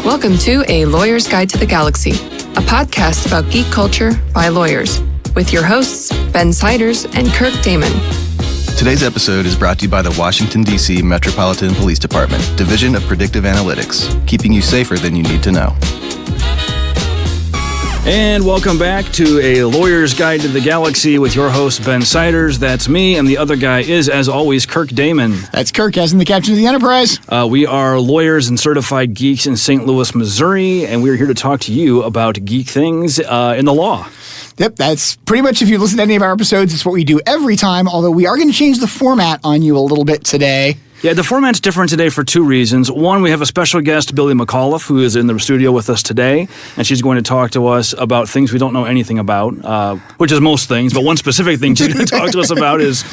Welcome to A Lawyer's Guide to the Galaxy, a podcast about geek culture by lawyers, with your hosts, Ben Siders and Kirk Damman. Today's episode is brought to you by the Washington, D.C. Metropolitan Police Department, Division of Predictive Analytics, keeping you safer than you need to know. And welcome back to A Lawyer's Guide to the Galaxy with your host, Ben Siders. That's me, and the other guy is, as always, Kirk Damman. That's Kirk, as in the captain of the Enterprise. We are lawyers and certified geeks in St. Louis, Missouri, and we're here to talk to you about geek things in the law. Yep, that's pretty much, if you listen to any of our episodes, it's what we do every time, although we are going to change the format on you a little bit today. Yeah, the format's different today for two reasons. One, we have a special guest, Billee McAuliffe, who is in the studio with us today, and she's going to talk to us about things we don't know anything about, which is most things, but one specific thing she's going to talk to us about is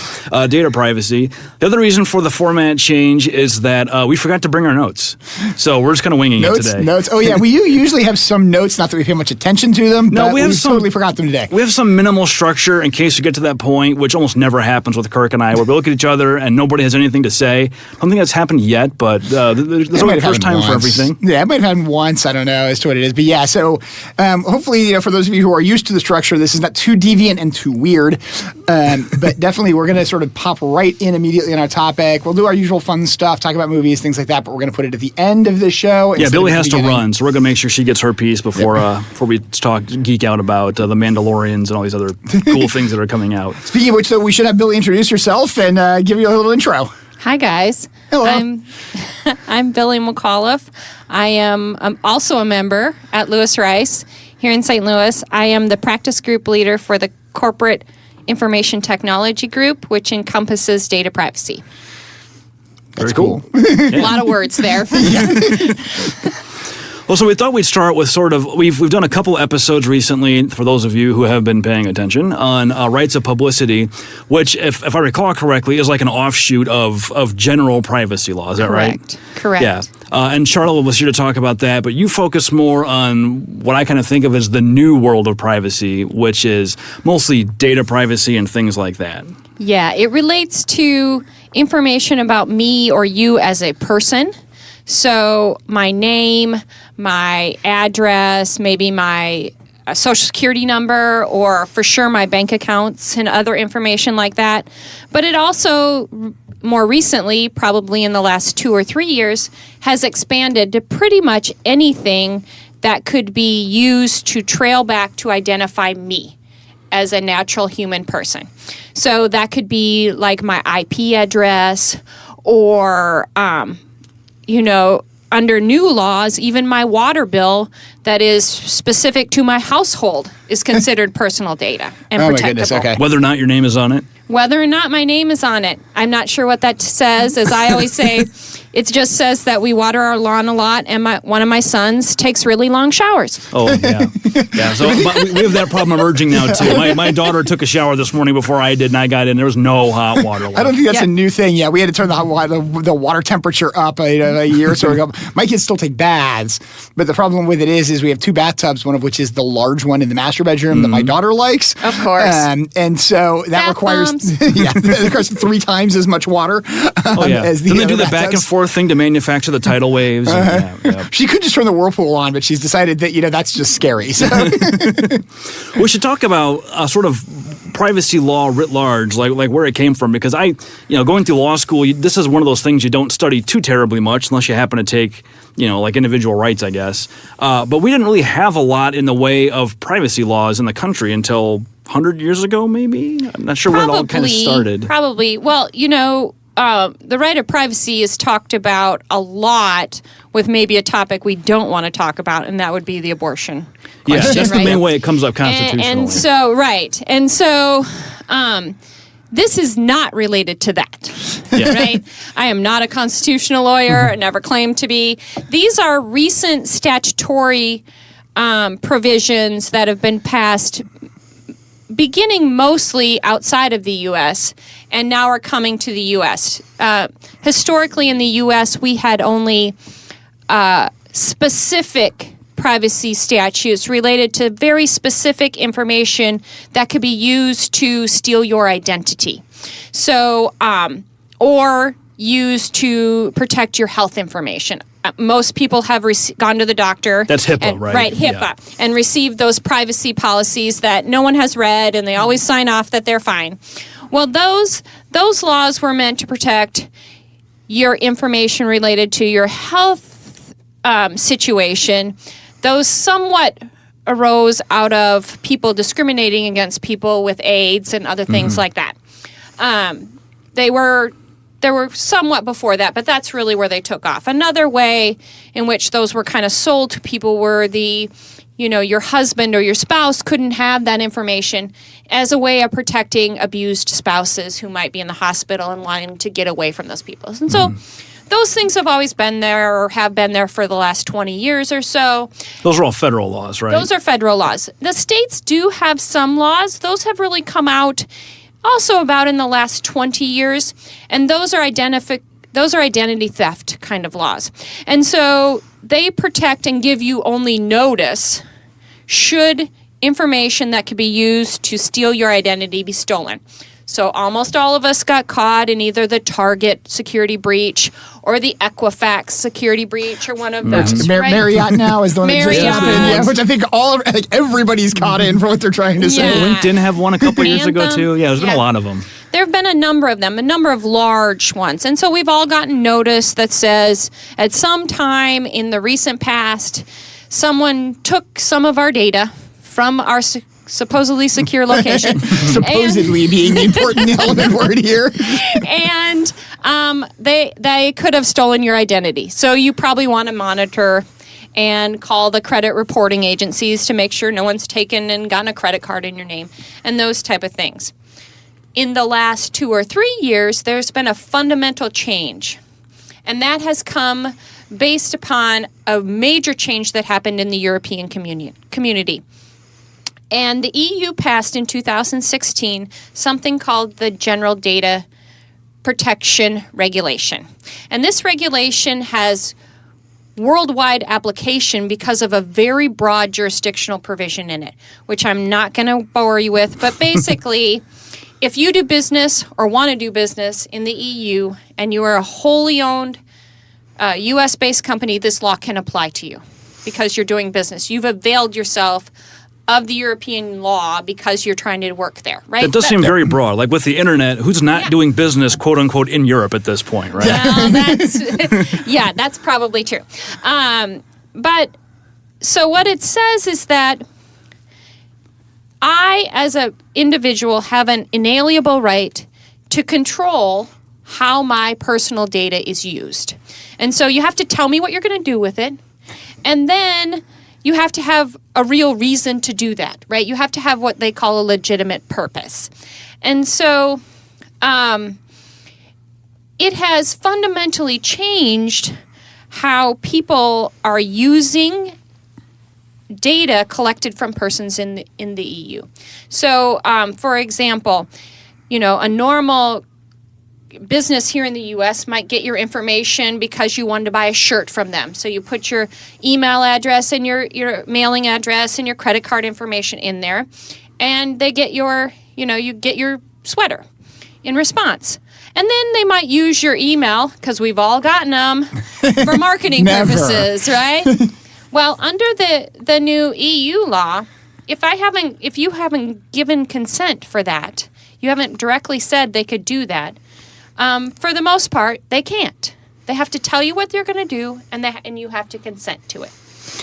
data privacy. The other reason for the format change is that we forgot to bring our notes, so we're just kind of winging it today. Notes. Oh, yeah, we usually have some notes, not that we pay much attention to them, but we totally forgot them today. We have some minimal structure in case we get to that point, which almost never happens with Kirk and I, where we look at each other and nobody has anything to say. I don't think that's happened yet, but there's always a first time for everything. Yeah, it might have happened once. I don't know as to what it is. But yeah, so hopefully, for those of you who are used to the structure, this is not too deviant and too weird. But definitely, we're going to sort of pop right in immediately on our topic. We'll do our usual fun stuff, talk about movies, things like that, but we're going to put it at the end of the show. Yeah, Billie has to run, so we're going to make sure she gets her piece before we geek out about the Mandalorians and all these other cool things that are coming out. Speaking of which, though, we should have Billie introduce herself and give you a little intro. Hi, guys. Hello. I'm Billee McAuliffe. I'm also a member at Lewis Rice here in St. Louis. I am the practice group leader for the Corporate Information Technology Group, which encompasses data privacy. That's cool. A lot of words there. Well, so we thought we'd start with we've done a couple episodes recently, for those of you who have been paying attention, on rights of publicity, which, if I recall correctly, is like an offshoot of general privacy law. Is that right? Correct. Yeah. And Charlotte was here to talk about that, but you focus more on what I kind of think of as the new world of privacy, which is mostly data privacy and things like that. Yeah, it relates to information about me or you as a person. So my name, my address, maybe my social security number, or for sure my bank accounts and other information like that. But it also, more recently, probably in the last 2 or 3 years, has expanded to pretty much anything that could be used to trail back to identify me as a natural human person. So that could be like my IP address or under new laws, even my water bill that is specific to my household is considered personal data and protectable. My goodness, okay. Whether or not your name is on it? Whether or not my name is on it. I'm not sure what that says. As I always say, it just says that we water our lawn a lot, and one of my sons takes really long showers. Oh, yeah. Yeah, so we have that problem emerging now, too. My daughter took a shower this morning before I did, and I got in. There was no hot water left. I don't think that's a new thing yet. We had to turn the water temperature up a year or so ago. My kids still take baths, but the problem with it is we have 2 bathtubs, one of which is the large one in the master bedroom that my daughter likes. Of course. And so that requires 3 times as much water. As the Then they do the back and forth thing to manufacture the tidal waves. She could just turn the whirlpool on, but she's decided that that's just scary. So. We should talk about sort of privacy law writ large, like where it came from, because going through law school, this is one of those things you don't study too terribly much unless you happen to take, like individual rights, I guess. But we didn't really have a lot in the way of privacy laws in the country until 100 years ago, maybe? I'm not sure when it all kind of started. Probably. Well, the right of privacy is talked about a lot with maybe a topic we don't want to talk about, and that would be the abortion question. Yeah, that's the main way it comes up constitutionally. And so, this is not related to that, right? I am not a constitutional lawyer. I never claimed to be. These are recent statutory provisions that have been passed beginning mostly outside of the U.S. and now are coming to the U.S. Historically in the U.S., we had only specific privacy statutes related to very specific information that could be used to steal your identity. So, or used to protect your health information. Most people have gone to the doctor. That's HIPAA, right? Right, HIPAA, Yeah. and received those privacy policies that no one has read, and they always sign off that they're fine. Well, those laws were meant to protect your information related to your health situation. Those somewhat arose out of people discriminating against people with AIDS and other things like that. There were somewhat before that, but that's really where they took off. Another way in which those were kind of sold to people were your husband or your spouse couldn't have that information as a way of protecting abused spouses who might be in the hospital and wanting to get away from those people. And so those things have always been there or have been there for the last 20 years or so. Those are all federal laws, right? Those are federal laws. The states do have some laws. Those have really come out also about in the last 20 years, and those are identity theft kind of laws. And so they protect and give you only notice should information that could be used to steal your identity be stolen. So almost all of us got caught in either the Target security breach or the Equifax security breach or one of those. right? Marriott now is the one that just Marriott. happened, which I think everybody's caught in for what they're trying to say. Yeah. LinkedIn have one a couple years ago Anthem. too. Yeah, there's been a lot of them. There have been a number of them, a number of large ones. And so we've all gotten notice that says at some time in the recent past, someone took some of our data from our supposedly secure location. Supposedly being the important element word here. And they could have stolen your identity. So you probably want to monitor and call the credit reporting agencies to make sure no one's taken and gotten a credit card in your name and those type of things. In the last 2 or 3 years, there's been a fundamental change. And that has come based upon a major change that happened in the European community. And the EU passed in 2016 something called the General Data Protection Regulation. And this regulation has worldwide application because of a very broad jurisdictional provision in it, which I'm not going to bore you with. But basically, if you do business or want to do business in the EU and you are a wholly owned U.S.-based company, this law can apply to you because you're doing business. You've availed yourself of the European law because you're trying to work there, right? That does seem very broad. Like with the internet, who's not doing business, quote unquote, in Europe at this point, right? Well, that's probably true. But so what it says is that I, as an individual, have an inalienable right to control how my personal data is used. And so you have to tell me what you're going to do with it. And then you have to have a real reason to do that, right? You have to have what they call a legitimate purpose. And so it has fundamentally changed how people are using data collected from persons in the EU. So, for example, a normal business here in the U.S. might get your information because you wanted to buy a shirt from them. So you put your email address and your mailing address and your credit card information in there, and they get you get your sweater in response. And then they might use your email, because we've all gotten them, for marketing purposes, right? Well, under the new EU law, if you haven't given consent for that, you haven't directly said they could do that, for the most part, they can't. They have to tell you what they're going to do, and you have to consent to it.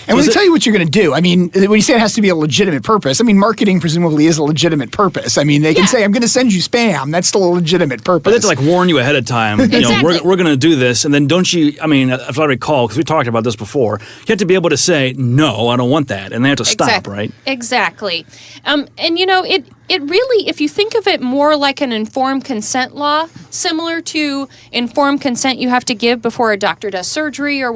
And when they tell you what you're going to do, I mean, when you say it has to be a legitimate purpose, I mean, marketing presumably is a legitimate purpose. I mean, they can say, I'm going to send you spam. That's still a legitimate purpose. But they have to like warn you ahead of time. Exactly. We're going to do this. And then don't you, I mean, if I recall, because we talked about this before, you have to be able to say, no, I don't want that. And they have to stop, right? Exactly. And it really, if you think of it more like an informed consent law, similar to informed consent you have to give before a doctor does surgery or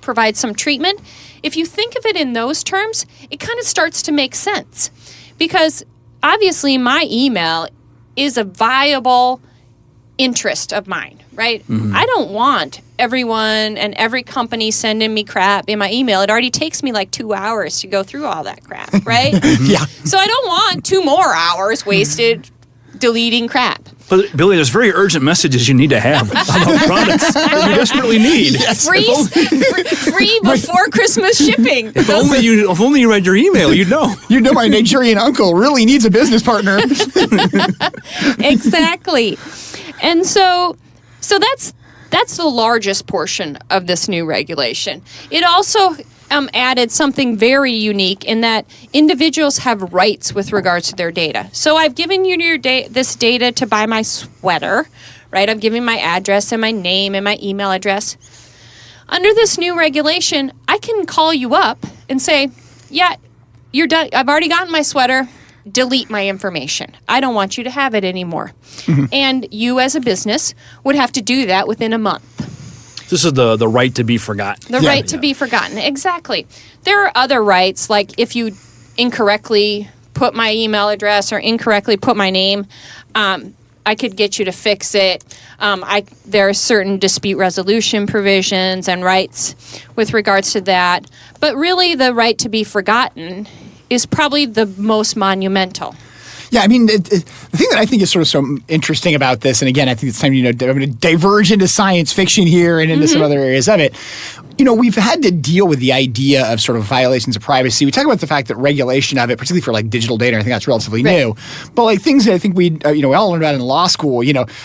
provides some treatment, if you think of it in those terms, it kind of starts to make sense. Because obviously my email is a viable interest of mine, right? Mm-hmm. I don't want everyone and every company sending me crap in my email. It already takes me like 2 hours to go through all that crap, right? Yeah. So I don't want 2 more hours wasted deleting crap. But Billy, there's very urgent messages you need to have about products that you desperately need. Yes. Free before Christmas shipping. If only you read your email, you'd know. You know my Nigerian uncle really needs a business partner. Exactly. And so that's the largest portion of this new regulation. It also added something very unique in that individuals have rights with regards to their data. So I've given you this data to buy my sweater, right? I'm giving my address and my name and my email address. Under this new regulation, I can call you up and say, yeah, you're done. I've already gotten my sweater. Delete my information. I don't want you to have it anymore. Mm-hmm. And you as a business would have to do that within a month. This is the right to be forgotten. The right to be forgotten. Exactly. There are other rights, like if you incorrectly put my email address or incorrectly put my name, I could get you to fix it. There are certain dispute resolution provisions and rights with regards to that. But really, the right to be forgotten is probably the most monumental. Yeah, I mean, the thing that I think is sort of so interesting about this, and again, I think it's time, I'm going to diverge into science fiction here and into some other areas of it. We've had to deal with the idea of sort of violations of privacy. We talk about the fact that regulation of it, particularly for like digital data, I think that's relatively new. But like things that I think we all learned about in law school,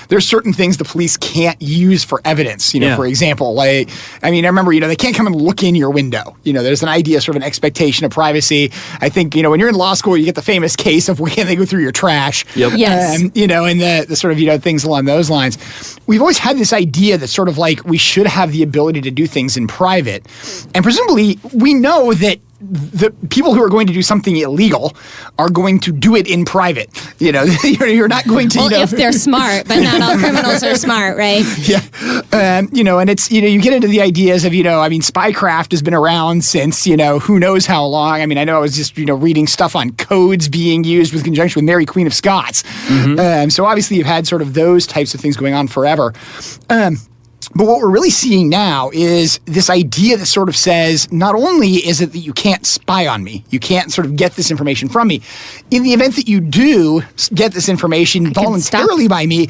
there's certain things the police can't use for evidence. For example, I remember, they can't come and look in your window. There's an idea, sort of an expectation of privacy. I think, when you're in law school, you get the famous case of when they go through your trash. Yep. Yes. And the sort of, things along those lines. We've always had this idea that sort of like we should have the ability to do things in private. And presumably, we know that the people who are going to do something illegal are going to do it in private. You're not going to. Well, if they're smart, but not all criminals are smart, right? Yeah, and it's you get into the ideas of spycraft has been around since who knows how long. I know I was just reading stuff on codes being used with conjunction with Mary Queen of Scots. Mm-hmm. So obviously you've had sort of those types of things going on forever. But what we're really seeing now is this idea that sort of says, not only is it that you can't spy on me, you can't sort of get this information from me, in the event that you do get this information voluntarily by me,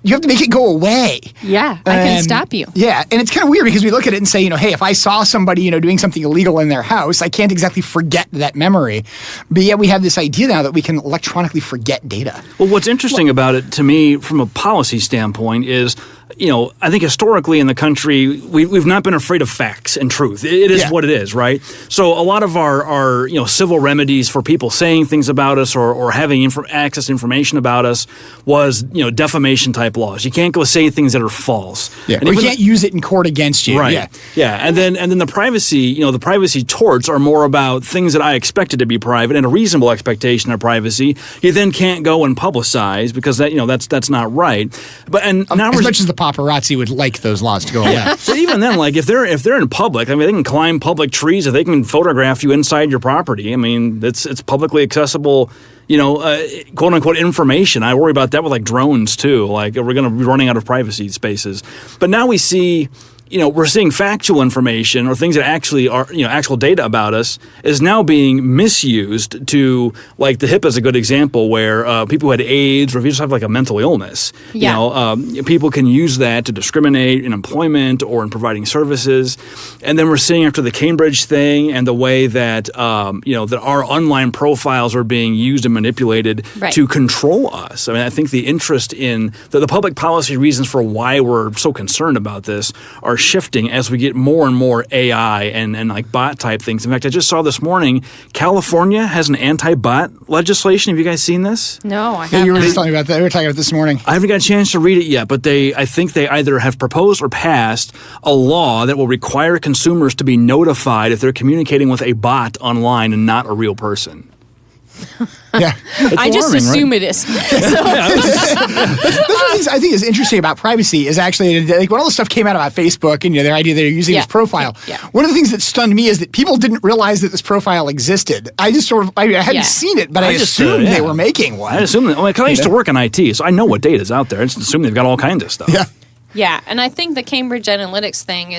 you have to make it go away. Yeah, I can stop you. Yeah, and it's kind of weird because we look at it and say, hey, if I saw somebody, doing something illegal in their house, I can't exactly forget that memory. But yet we have this idea now that we can electronically forget data. Well, what's interesting about it to me from a policy standpoint is, I think historically in the country, we've not been afraid of facts and truth. It is what it is, right? So a lot of our civil remedies for people saying things about us or having access to information about us was, defamation type laws. You can't go say things that are false. Yeah. Or you can't use it in court against you. Right. Yeah. And then the privacy, the privacy torts are more about things that I expected to be private and a reasonable expectation of privacy. You then can't go and publicize because that's not right. But now as much as the paparazzi would like those laws to go away. Yeah. But even then, like if they're in public, they can climb public trees, if they can photograph you inside your property. It's publicly accessible, quote unquote information. I worry about that with like drones too. Like we're going to be running out of privacy spaces. But now we see, we're seeing factual information or things that actually are, actual data about us is now being misused to, like the HIPAA is a good example where people who had AIDS or if you just have like a mental illness, people can use that to discriminate in employment or in providing services. And then we're seeing after the Cambridge thing and the way that, that our online profiles are being used and manipulated to control us. I think the interest in the public policy reasons for why we're so concerned about this are shifting as we get more and more AI and like bot type things. In fact, I just saw this morning, California has an anti-bot legislation. Have you guys seen this? No, I haven't. Yeah, you were just telling me about that. We were talking about it this morning. I haven't got a chance to read it yet, but I think they either have proposed or passed a law that will require consumers to be notified if they're communicating with a bot online and not a real person. Yeah. I just assume it is. That's one of the things I think is interesting about privacy is actually like when all this stuff came out about Facebook and their idea they're using this profile. Yeah. One of the things that stunned me is that people didn't realize that this profile existed. I just I hadn't seen it, but I assumed they were making one. I assumed that. I used to work in IT, so I know what data is out there. I just assume they've got all kinds of stuff. Yeah. Yeah, and I think the Cambridge Analytics thing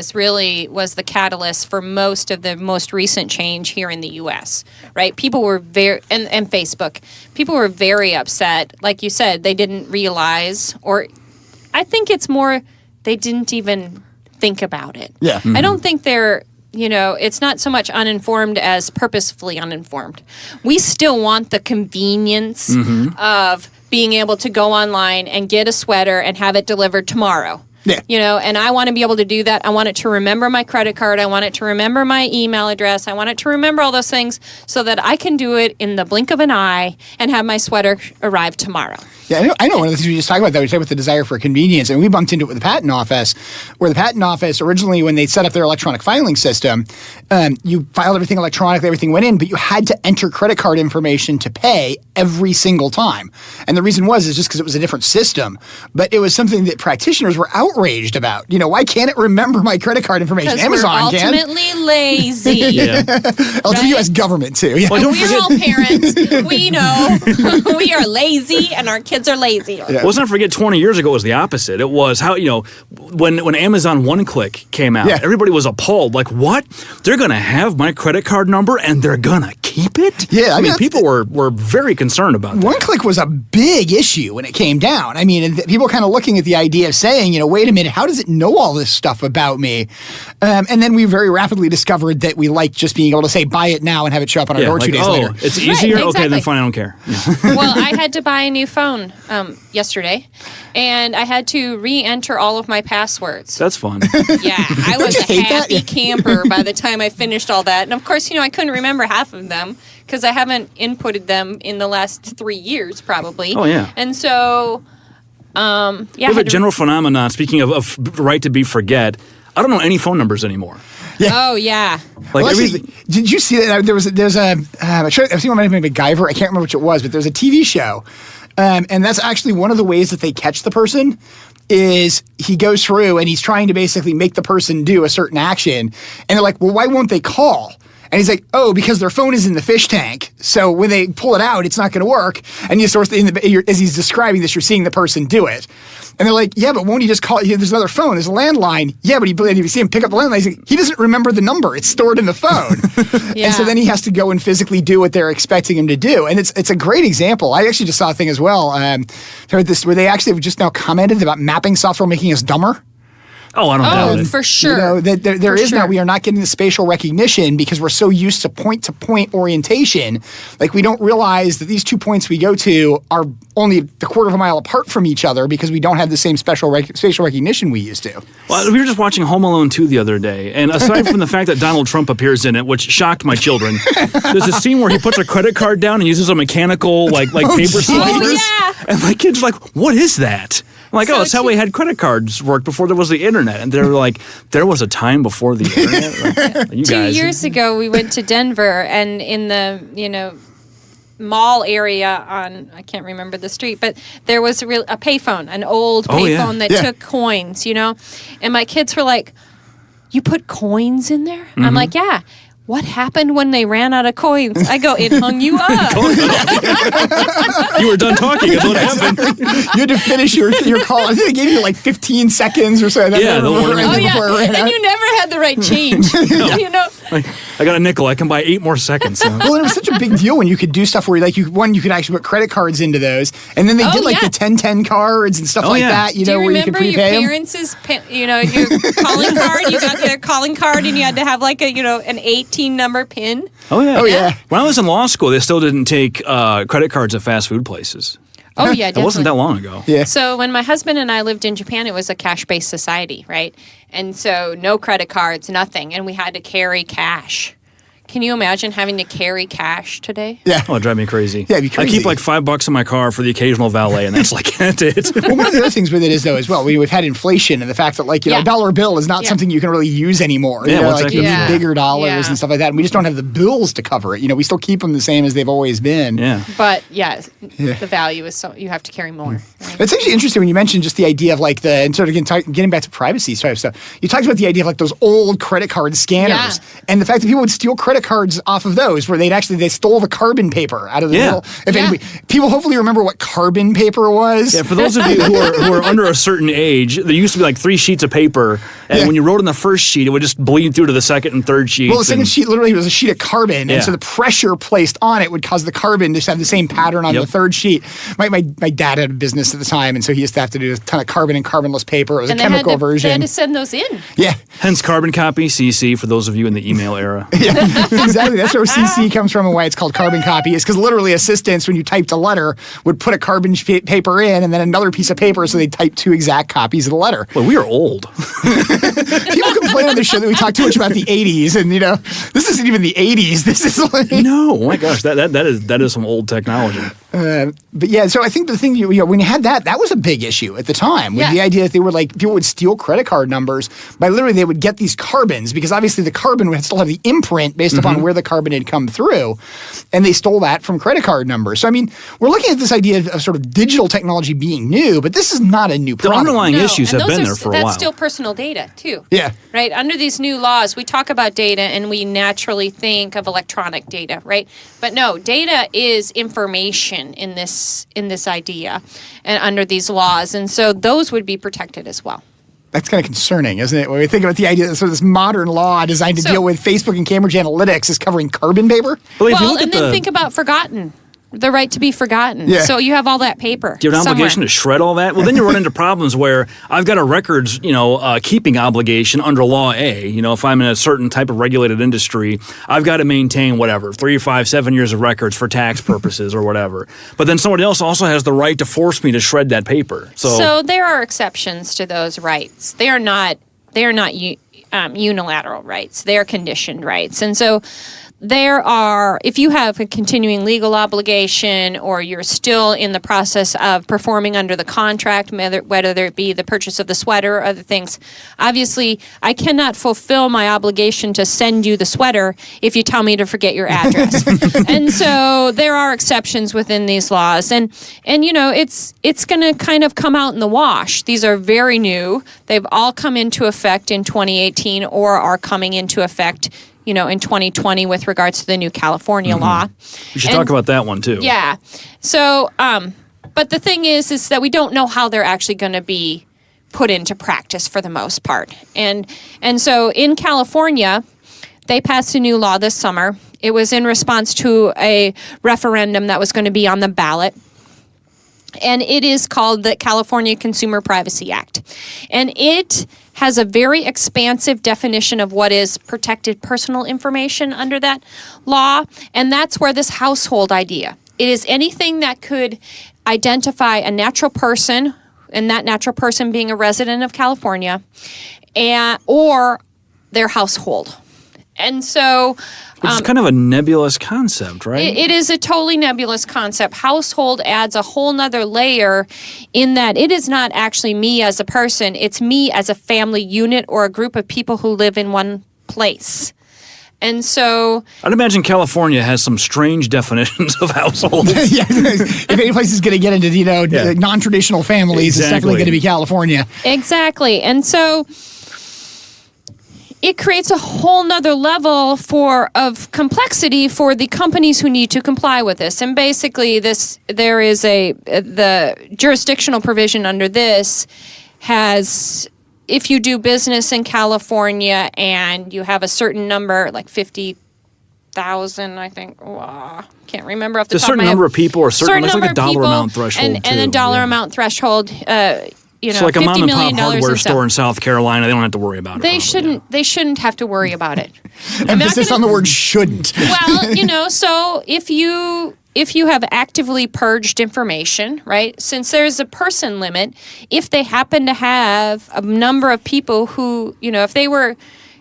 was the catalyst for most of the most recent change here in the U.S., right? People were and Facebook, people were very upset. Like you said, they didn't realize, or I think it's more they didn't even think about it. Yeah. I don't think they're, it's not so much uninformed as purposefully uninformed. We still want the convenience of being able to go online and get a sweater and have it delivered tomorrow. Yeah. And I want to be able to do that. I want it to remember my credit card. I want it to remember my email address. I want it to remember all those things so that I can do it in the blink of an eye and have my sweater arrive tomorrow. Yeah, I know. One of the things we just talked about that, we talked about the desire for convenience, and we bumped into it with the Patent Office, where the Patent Office originally, when they set up their electronic filing system, you filed everything electronically, everything went in, but you had to enter credit card information to pay every single time. And the reason is just because it was a different system, but it was something that practitioners were outraged about. Why can't it remember my credit card information? Amazon we're ultimately lazy. It's the U.S. government, too. Yeah. Well, we're all parents. We know we are lazy, and our kids are lazy. Yeah. Let's not forget 20 years ago it was the opposite. It was how, when Amazon One Click came out, everybody was appalled. Like, what? They're going to have my credit card number and they're going to keep it? Yeah. I mean, people were very concerned about that. One Click was a big issue when it came down. I mean, and people kind of looking at the idea of saying, wait a minute, how does it know all this stuff about me? And then we very rapidly discovered that we like just being able to say, buy it now and have it show up on our door 2 days later. It's easier? Right, exactly. Okay, then fine, I don't care. Well, I had to buy a new phone yesterday, and I had to re-enter all of my passwords. That's fun. Yeah, I was a happy camper by the time I finished all that. And of course, I couldn't remember half of them because I haven't inputted them in the last 3 years, probably. Oh, yeah. And so, We have a general phenomenon, speaking of right to be forget, I don't know any phone numbers anymore. Yeah. Oh, yeah. Like did you see that? There's I've seen one named MacGyver. I can't remember which it was, but there's a TV show. And that's actually one of the ways that they catch the person is he goes through and he's trying to basically make the person do a certain action. And they're like, well, why won't they call? And he's like, oh, because their phone is in the fish tank. So when they pull it out, it's not going to work. And you sort of, as he's describing this, you're seeing the person do it. And they're like, yeah, but won't he just call? There's another phone. There's a landline. Yeah, but if you see him pick up the landline, he's like, he doesn't remember the number. It's stored in the phone. Yeah. And so then he has to go and physically do what they're expecting him to do. And it's a great example. I actually just saw a thing as well. Heard this where they actually have just now commented about mapping software making us dumber. Oh, I don't doubt it. For sure. There is now, we are not getting the spatial recognition because we're so used to point-to-point orientation. Like, we don't realize that these 2 points we go to are only a quarter of a mile apart from each other because we don't have the same spatial recognition we used to. Well, we were just watching Home Alone 2 the other day, and aside from the fact that Donald Trump appears in it, which shocked my children, there's a scene where he puts a credit card down and uses a mechanical, like paper sliders. Oh, yeah. And my kids are like, what is that? I'm like, that's how we had credit cards work before there was the internet. And they were like, there was a time before the internet? Like, you 2 years ago, we went to Denver, and in the, mall area on, I can't remember the street, but there was a payphone, an old payphone that took coins, And my kids were like, you put coins in there? I'm like, yeah. What happened when they ran out of coins? I go, it hung you up. You were done talking. That's what happened. You had to finish your call. I think they gave you like 15 seconds or so. Yeah, the warning. Oh, yeah. And you never had the right change. I got a nickel. I can buy 8 more seconds. So. Well, and it was such a big deal when you could do stuff where you could actually put credit cards into those, and then they did like the 1010 cards and stuff that. Do you where you could remember prepay your parents' your calling card? You got their calling card, and you had to have like an 18-number PIN. Oh yeah. Oh yeah. When I was in law school, they still didn't take credit cards at fast food places. Oh yeah, definitely. It wasn't that long ago. Yeah. So when my husband and I lived in Japan, it was a cash-based society, right? And so no credit cards, nothing, and we had to carry cash. Can you imagine having to carry cash today? Yeah. Oh, it'd drive me crazy. Yeah, it'd be crazy. I keep like $5 in my car for the occasional valet, and that's like that's it. Well, one of the other things with it is, though, as well, we've had inflation and the fact that, a dollar bill is not something you can really use anymore. Yeah, you need bigger dollars and stuff like that. And we just don't have the bills to cover it. We still keep them the same as they've always been. Yeah. But, the value is so you have to carry more. Right? It's actually interesting when you mentioned just the idea of and sort of getting back to privacy type stuff. You talked about the idea of those old credit card scanners and the fact that people would steal credit credit cards off of those, where they stole the carbon paper out of the middle. If anybody, people hopefully remember what carbon paper was. Yeah, for those of you who are under a certain age, there used to be like 3 sheets of paper, and when you wrote on the first sheet, it would just bleed through to the second and third sheets. Well, the second sheet literally was a sheet of carbon, and so the pressure placed on it would cause the carbon to have the same pattern on the third sheet. My dad had a business at the time, and so he used to have to do a ton of carbon and carbonless paper. It was a chemical version. They had to send those in. Yeah. Hence carbon copy, CC, for those of you in the email era. Yeah, exactly. That's where CC comes from and why it's called carbon copy, is because literally assistants, when you typed a letter, would put a carbon paper in and then another piece of paper, so they'd type 2 exact copies of the letter. Well, we are old. People complain on this show that we talk too much about the 80s, and this isn't even the 80s. This is like... No, oh my gosh, that is some old technology. But yeah, so I think the thing, when you had that was a big issue at the time, with the idea that they were like, people would steal credit card numbers by literally, they would get these carbons, because obviously the carbon would still have the imprint based upon where the carbon had come through, and they stole that from credit card numbers. So I mean, we're looking at this idea of sort of digital technology being new, but this is not a new problem. The underlying issues have been there for a while. That's still personal data too. Yeah. Right? Under these new laws, we talk about data and we naturally think of electronic data, right? But no, data is information in this idea and under these laws, and so those would be protected as well. That's kind of concerning, isn't it? When we think about the idea that sort of this modern law designed to deal with Facebook and Cambridge Analytics is covering carbon paper. Well, and then think about forgotten. The right to be forgotten. Yeah. So you have all that paper. Do you have an obligation to shred all that? Well, then you run into problems where I've got a records, keeping obligation under Law A. If I'm in a certain type of regulated industry, I've got to maintain 3, 5, 7 years of records for tax purposes or whatever. But then somebody else also has the right to force me to shred that paper. So there are exceptions to those rights. They are not unilateral rights. They are conditioned rights. And so if you have a continuing legal obligation, or you're still in the process of performing under the contract, whether it be the purchase of the sweater or other things, obviously I cannot fulfill my obligation to send you the sweater if you tell me to forget your address. And so there are exceptions within these laws, and it's going to kind of come out in the wash. These are very new. They've all come into effect in 2018 or are coming into effect in 2020 with regards to the new California law. We should talk about that one too. Yeah. So, but the thing is that we don't know how they're actually going to be put into practice for the most part. And so in California, they passed a new law this summer. It was in response to a referendum that was going to be on the ballot. And it is called the California Consumer Privacy Act. And it has a very expansive definition of what is protected personal information under that law. And that's where this household idea. It is anything that could identify a natural person, and that natural person being a resident of California, or their household. And so... It's kind of a nebulous concept, right? It is a totally nebulous concept. Household adds a whole nother layer in that it is not actually me as a person. It's me as a family unit or a group of people who live in one place. And so... I'd imagine California has some strange definitions of household. Yeah, if any place is going to get into, non-traditional families, it's definitely going to be California. Exactly. And so... it creates a whole nother level of complexity for the companies who need to comply with this. And basically, there is the jurisdictional provision under this has, if you do business in California and you have a certain number, like 50,000, I think. Can't remember off the top of my head. A certain number of people, or certain it's like a dollar amount threshold and a dollar amount threshold. It's like a mom and pop hardware store in South Carolina. They don't have to worry about it. They shouldn't have to worry about it. Emphasis on the word shouldn't. Well, so if you have actively purged information, right? Since there's a person limit, if they happen to have a number of people who, if they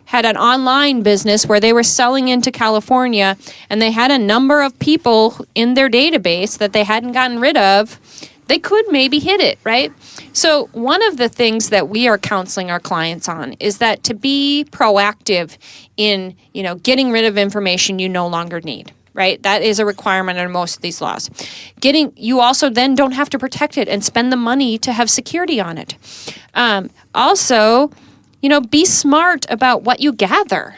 had an online business where they were selling into California and they had a number of people in their database that they hadn't gotten rid of, they could maybe hit it, right? So one of the things that we are counseling our clients on is that to be proactive in, getting rid of information you no longer need, right? That is a requirement under most of these laws. You also then don't have to protect it and spend the money to have security on it. Also, be smart about what you gather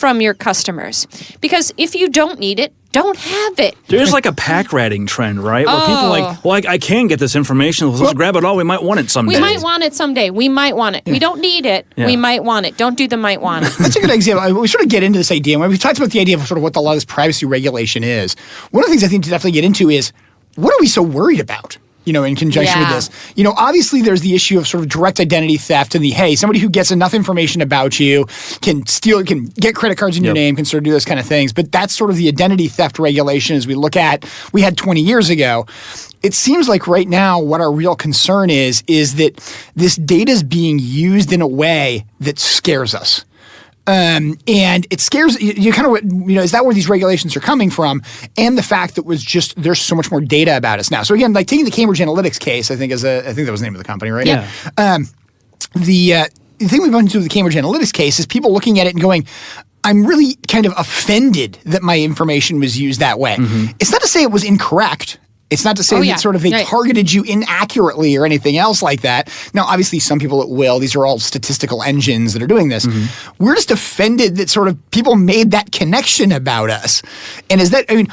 from your customers. Because if you don't need it, don't have it. There's like a pack ratting trend, right? Where people are like, well, I can get this information. Let's grab it all. We might want it someday. We might want it someday. We might want it. We don't need it. Yeah. We might want it. Don't do the might want it. That's a good example. We sort of get into this idea. When we talked about the idea of sort of what a lot of this privacy regulation is, one of the things I think to definitely get into is, what are we so worried about? In conjunction with this. Obviously there's the issue of sort of direct identity theft and hey, somebody who gets enough information about you can get credit cards in your name, can sort of do those kind of things. But that's sort of the identity theft regulation as we had 20 years ago. It seems like right now what our real concern is that this data is being used in a way that scares us. And it scares you kind of, is that where these regulations are coming from? And the fact that there's so much more data about us now. So again, like taking the Cambridge Analytics case, I think that was the name of the company, right? Yeah. The thing we've run into with the Cambridge Analytics case is people looking at it and going, I'm really kind of offended that my information was used that way. Mm-hmm. It's not to say it was incorrect. It's not to say that sort of they targeted you inaccurately or anything else like that. Now, obviously, some people it will. These are all statistical engines that are doing this. Mm-hmm. We're just offended that sort of people made that connection about us. And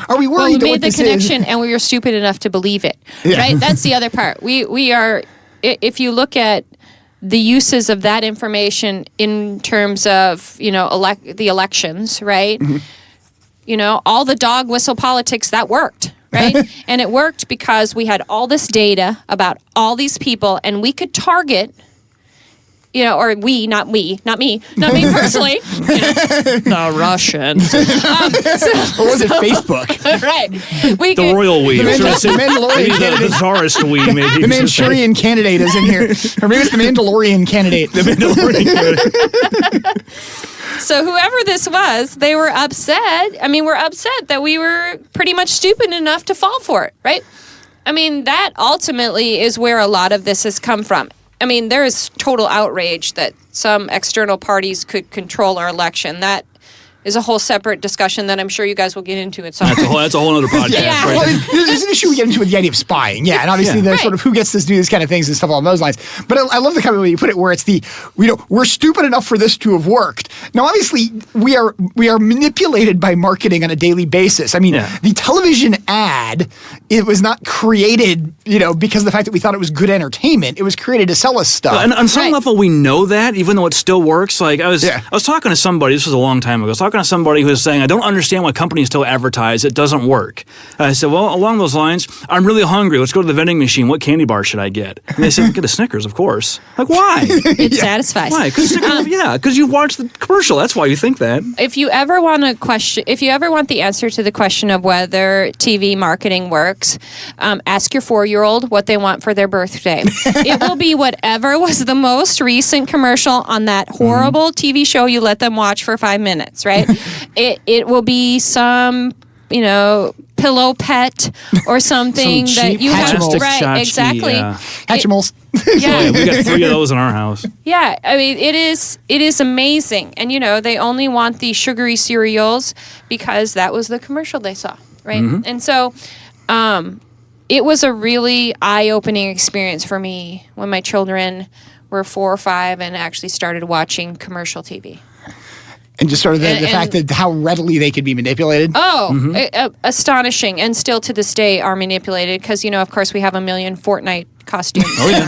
are we worried? Well, we made the connection and we were stupid enough to believe it, right? That's the other part. We are, if you look at the uses of that information in terms of, the elections, right? Mm-hmm. All the dog whistle politics, that worked. Right? And it worked because we had all this data about all these people and we could target, not me personally, the Russians. Or was it Facebook? Right. The royal we. The Mandalorian candidate. The czarist we, maybe. The Manchurian candidate is in here. Or maybe it's the Mandalorian candidate. The Mandalorian candidate. So whoever this was, they were upset. We're upset that we were pretty much stupid enough to fall for it, right? That ultimately is where a lot of this has come from. There is total outrage that some external parties could control our election. That is a whole separate discussion that I'm sure you guys will get into at some point. That's a whole other podcast. Yeah. Right? Well, there's an issue we get into with the idea of spying. Yeah, and obviously there's sort of who gets to do these kind of things and stuff along those lines. But I love the kind of way you put it where it's we're stupid enough for this to have worked. Now, obviously, we are manipulated by marketing on a daily basis. The television ad, it was not created, because of the fact that we thought it was good entertainment. It was created to sell us stuff. And on some level, we know that, even though it still works. Like I was talking to somebody, this was a long time ago, I was talking to somebody who was saying, I don't understand why companies still advertise. It doesn't work. I said, well, along those lines, I'm really hungry. Let's go to the vending machine. What candy bar should I get? And they said, get a Snickers, of course. Like, why? It satisfies. Why? Because you watched the commercial. That's why you think that. If you ever want the answer to the question of whether TV marketing works, ask your 4-year-old what they want for their birthday. It will be whatever was the most recent commercial on that horrible TV show you let them watch for 5 minutes, right? It will be some, pillow pet or something that you have. Right, exactly. Hatchimals. Yeah, we got 3 of those in our house. Yeah, it is amazing. And, they only want the sugary cereals because that was the commercial they saw, right? Mm-hmm. And so it was a really eye-opening experience for me when my children were 4 or 5 and actually started watching commercial TV. And just sort of the fact that how readily they could be manipulated. Oh, astonishing. And still to this day are manipulated because, of course, we have a million Fortnite costumes. Oh, yeah.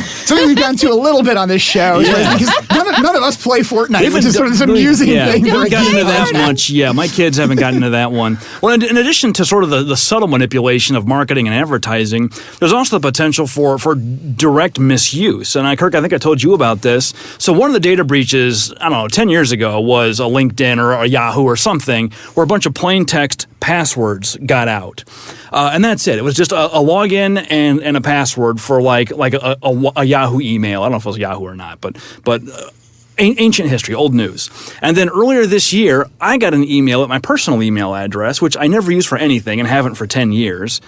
Something we've gone to a little bit on this show. Yeah. Because none of us play Fortnite, which is sort of this amusing thing. We haven't gotten into that much. Yeah, my kids haven't gotten into that one. Well, in addition to sort of the subtle manipulation of marketing and advertising, there's also the potential for direct misuse. And Kirk, I think I told you about this. So one of the data breaches, 10 years ago, was a LinkedIn or a Yahoo or something where a bunch of plain text passwords got out. And that's it. It was just a login and a password for like a Yahoo email. I don't know if it was Yahoo or not, but ancient history, old news. And then earlier this year, I got an email at my personal email address, which I never use for anything and haven't for 10 years.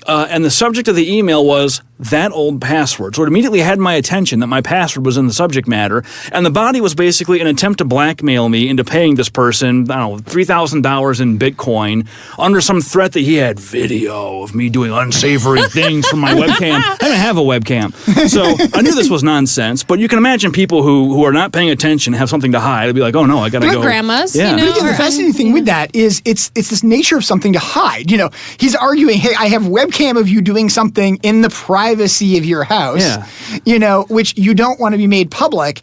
And the subject of the email was that old password. So it immediately had my attention that my password was in the subject matter. And the body was basically an attempt to blackmail me into paying this person, $3,000 in Bitcoin under some threat that he had video of me doing unsavory things from my webcam. I didn't have a webcam. So I knew this was nonsense, but you can imagine people who are not paying attention attention, have something to hide. It'd be like, oh no, I gotta go. Grandmas, Yeah. you know. But again, the fascinating thing with that is it's this nature of something to hide. He's arguing, hey, I have webcam of you doing something in the privacy of your house, which you don't want to be made public.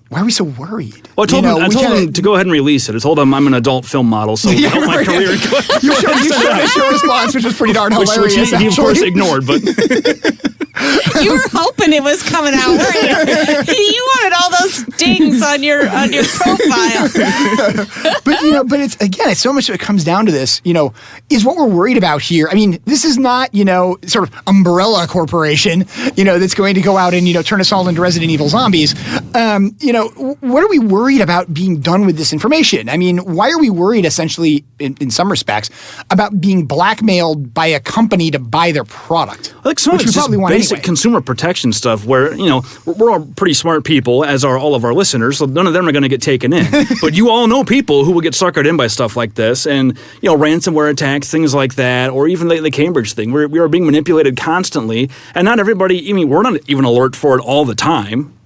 Why are we so worried? Well, I told him to go ahead and release it. I told him I'm an adult film model, so help my career. You showed your response, which was pretty darn hilarious. Which he of course ignored, but You were hoping it was coming out, weren't you? You wanted all those dings on your profile. But it's so much of it comes down to this, is what we're worried about here. I mean, this is not, sort of umbrella corporation, that's going to go out and, turn us all into Resident Evil zombies. What are we worried about being done with this information? I mean, why are we worried essentially in some respects about being blackmailed by a company to buy their product? like some of it's just basic consumer protection stuff where, we're all pretty smart people, as are all of our listeners, so none of them are going to get taken in. But you all know people who will get suckered in by stuff like this, and, ransomware attacks, things like that, or even the Cambridge thing. We are being manipulated constantly, and not everybody, we're not even alert for it all the time.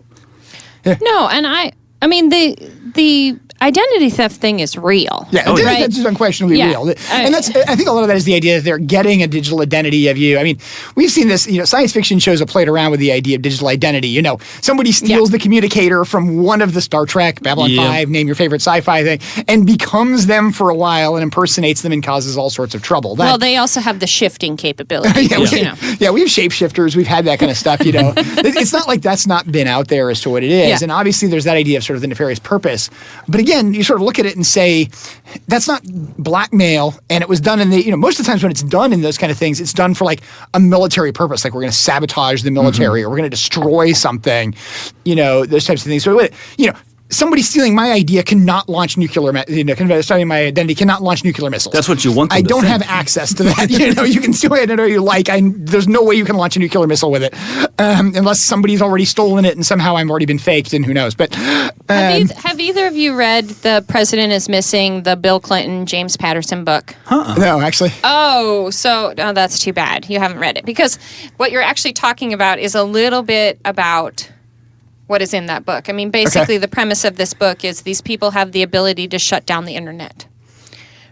No, and I mean, the identity theft thing is real. Yeah, that's just unquestionably real. And I think a lot of that is the idea that they're getting a digital identity of you. I mean, we've seen this, science fiction shows have played around with the idea of digital identity. Somebody steals the communicator from one of the Star Trek, Babylon 5, name your favorite sci-fi thing, and becomes them for a while and impersonates them and causes all sorts of trouble. Well, they also have the shifting capability. we have shapeshifters. We've had that kind of stuff, It's not like that's not been out there as to what it is. Yeah. And obviously there's that idea of sort of the nefarious purpose. But again, you sort of look at it and say, that's not blackmail, and it was done in the, most of the times when it's done in those kind of things, it's done for like a military purpose, like we're going to sabotage the military or we're going to destroy something, those types of things. So, somebody stealing my idea cannot launch stealing my identity cannot launch nuclear missiles. That's what you want them I to don't think. have access to that. You can steal it or you like. There's no way you can launch a nuclear missile with it unless somebody's already stolen it and somehow I've already been faked and who knows. But have either of you read The President is Missing, the Bill Clinton, James Patterson book? No, actually. Oh, that's too bad. You haven't read it because what you're actually talking about is a little bit about what is in that book. I mean, basically the premise of this book is these people have the ability to shut down the internet,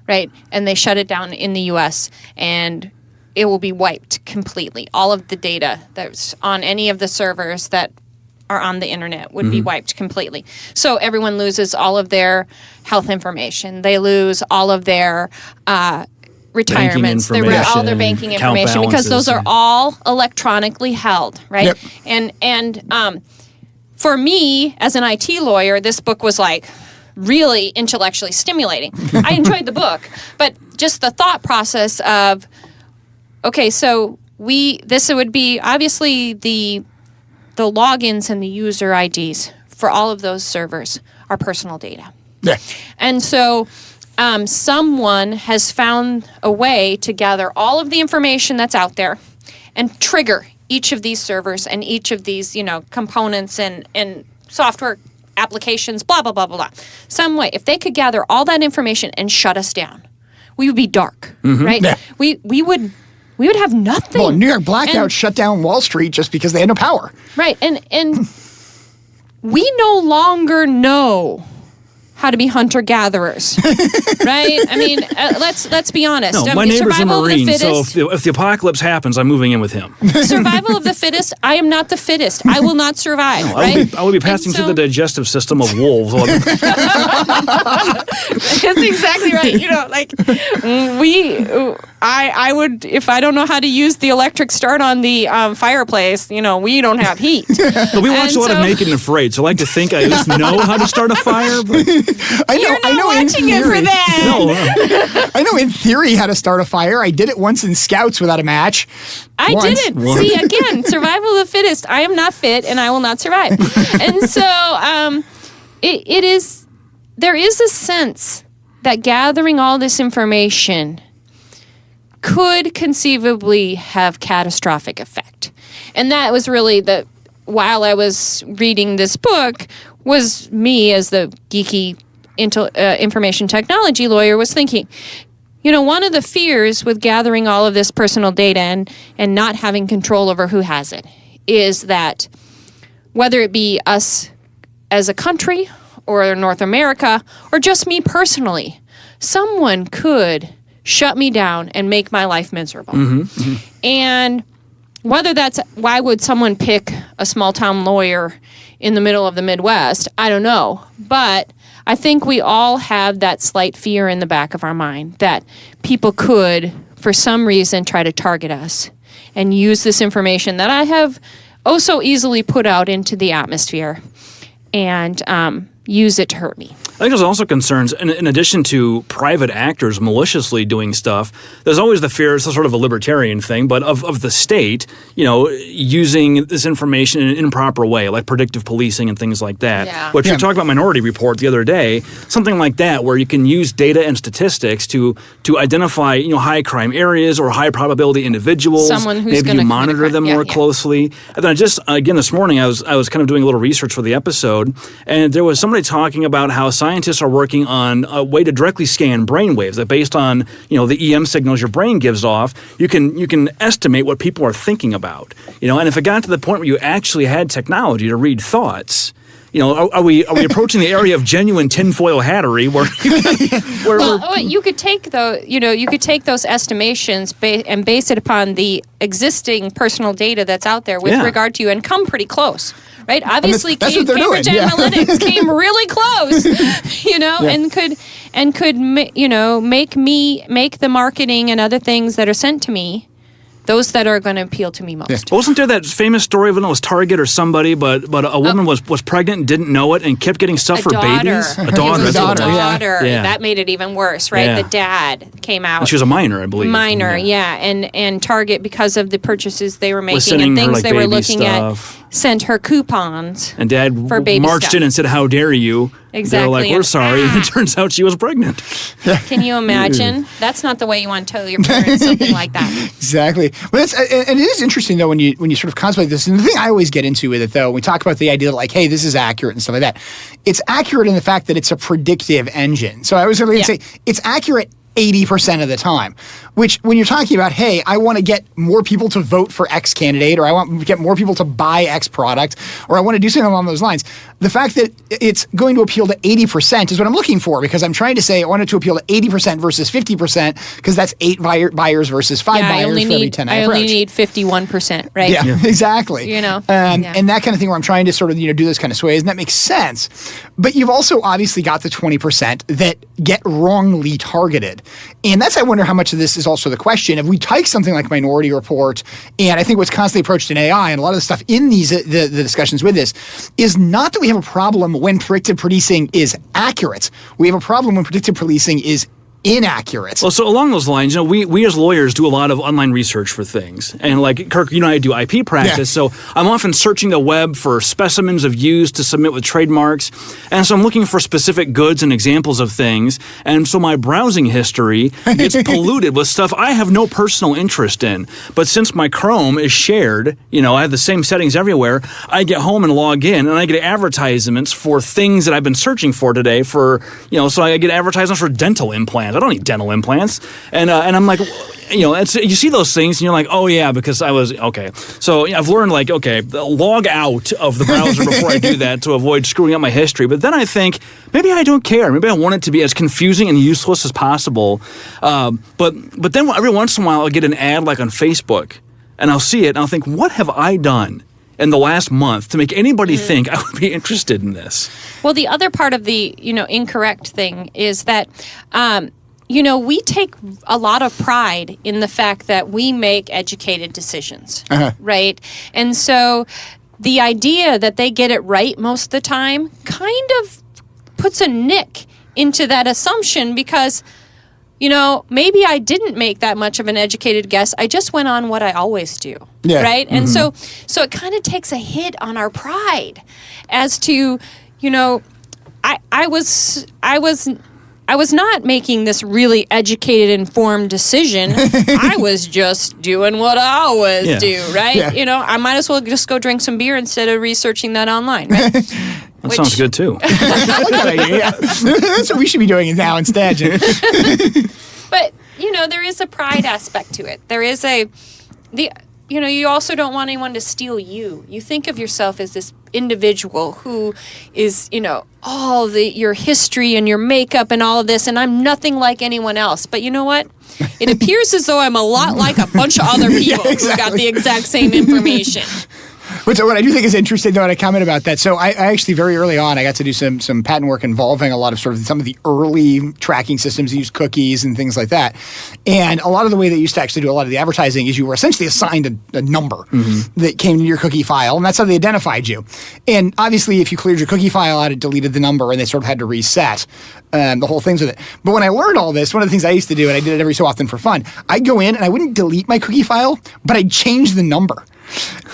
right? And they shut it down in the U.S. and it will be wiped completely. All of the data that's on any of the servers that are on the internet would be wiped completely. So everyone loses all of their health information. They lose all of their retirements, all their banking information, because those are all electronically held, right? Yep. And for me, as an IT lawyer, this book was like really intellectually stimulating. I enjoyed the book, but just the thought process of, okay, so this would be obviously the logins and the user IDs for all of those servers are personal data. Yeah. And so someone has found a way to gather all of the information that's out there and trigger each of these servers and each of these, components and software applications, blah, blah, blah, blah, blah. Some way, if they could gather all that information and shut us down, we would be dark, right? Yeah. We would have nothing. Well, New York blackout shut down Wall Street just because they had no power. Right, and we no longer know how to be hunter-gatherers, right? I mean, let's be honest. No, my neighbor's a Marine, so if the apocalypse happens, I'm moving in with him. Survival of the fittest. I am not the fittest. I will not survive. No, right? I will be passing through the digestive system of wolves. That's exactly right. I would, if I don't know how to use the electric start on the fireplace, we don't have heat. But we watch a lot of Naked and Afraid, so I like to think I at least know how to start a fire. But You're not watching it for that. No. I know in theory how to start a fire. I did it once in Scouts without a match. I did it. See, again, survival of the fittest. I am not fit, and I will not survive. And so there is a sense that gathering all this information could conceivably have catastrophic effect. And that was really while I was reading this book, was me as the geeky information technology lawyer was thinking, one of the fears with gathering all of this personal data and not having control over who has it is that whether it be us as a country or North America or just me personally, someone could shut me down and make my life miserable. And whether that's, why would someone pick a small town lawyer in the middle of the Midwest? I don't know. But I think we all have that slight fear in the back of our mind that people could, for some reason, try to target us and use this information that I have so easily put out into the atmosphere and use it to hurt me. I think there's also concerns, in addition to private actors maliciously doing stuff, there's always the fear, it's a sort of a libertarian thing, but of the state, using this information in an improper way, like predictive policing and things like that. Yeah. Which we talked about Minority Report the other day, something like that, where you can use data and statistics to identify, high crime areas or high probability individuals. Someone who's maybe gonna you commit a monitor crime. them more closely. And then again this morning, I was kind of doing a little research for the episode, and there was somebody talking about how scientists are working on a way to directly scan brainwaves that based on the EM signals your brain gives off, you can estimate what people are thinking about. And if it got to the point where you actually had technology to read thoughts, are we approaching the area of genuine tinfoil hattery where you could take those estimations and base it upon the existing personal data that's out there with regard to you and come pretty close. Right, obviously, Cambridge Analytics came really close, and could make the marketing and other things that are sent to me those that are going to appeal to me most. Yeah. Wasn't there that famous story of when it was Target or somebody, but a woman was pregnant and didn't know it and kept getting stuff for babies? A daughter. Yeah. That made it even worse, right? Yeah. The dad came out. And she was a minor, I believe. And Target, because of the purchases they were making sending and things her, they were baby looking stuff. at, sent her coupons. And Dad for baby marched stuff. in and said, "How dare you?" Exactly. They're like, "We're sorry." And it turns out she was pregnant. Can you imagine? That's not the way you want to tell your parents something like that. Exactly. Well, and it is interesting though when you sort of contemplate this. And the thing I always get into with it though, we talk about the idea that like, hey, this is accurate and stuff like that. It's accurate in the fact that it's a predictive engine. So I was going to say it's accurate 80% of the time, which when you're talking about, hey, I want to get more people to vote for X candidate, or I want to get more people to buy X product, or I want to do something along those lines, the fact that it's going to appeal to 80% is what I'm looking for, because I'm trying to say I want it to appeal to 80% versus 50%, because that's 8 buyers versus 5 buyers for every 10 I approach. I only need 51%, right? Yeah, exactly. And that kind of thing where I'm trying to sort of do those kind of sways, and that makes sense. But you've also obviously got the 20% that get wrongly targeted. And that's, I wonder how much of this is also the question. If we take something like Minority Report, and I think what's constantly approached in AI and a lot of the stuff in these the discussions with this is not that we have a problem when predictive policing is accurate. We have a problem when predictive policing is inaccurate. Well, so along those lines, we as lawyers do a lot of online research for things. And like Kirk, you and I do IP practice, so I'm often searching the web for specimens of use to submit with trademarks. And so I'm looking for specific goods and examples of things. And so my browsing history gets polluted with stuff I have no personal interest in. But since my Chrome is shared, I have the same settings everywhere, I get home and log in and I get advertisements for things that I've been searching for today so I get advertisements for dental implants. I don't need dental implants. And I'm like, you see those things and you're like, oh yeah, because I was, okay. So I've learned log out of the browser before I do that to avoid screwing up my history. But then I think, maybe I don't care. Maybe I want it to be as confusing and useless as possible. But then every once in a while I'll get an ad like on Facebook and I'll see it and I'll think, what have I done in the last month to make anybody think I would be interested in this? Well, the other part of the, incorrect thing is that, we take a lot of pride in the fact that we make educated decisions, right? And so the idea that they get it right most of the time kind of puts a nick into that assumption because, maybe I didn't make that much of an educated guess. I just went on what I always do, right? And so it kind of takes a hit on our pride as to, I was not making this really educated, informed decision. I was just doing what I always do, right? Yeah. I might as well just go drink some beer instead of researching that online, right? That sounds good too. I like that idea. Yeah. That's what we should be doing now instead. But there is a pride aspect to it. There is you also don't want anyone to steal you. You think of yourself as this individual who is, all your history and your makeup and all of this, and I'm nothing like anyone else. But you know what? It appears as though I'm a lot like a bunch of other people who got the exact same information. What I do think is interesting, though, and I comment about that. So I actually, very early on, I got to do some patent work involving a lot of some of the early tracking systems that use cookies and things like that. And a lot of the way they used to actually do a lot of the advertising is you were essentially assigned a number that came to your cookie file, and that's how they identified you. And obviously, if you cleared your cookie file out, it deleted the number, and they sort of had to reset the whole things with it. But when I learned all this, one of the things I used to do, and I did it every so often for fun, I'd go in and I wouldn't delete my cookie file, but I'd change the number.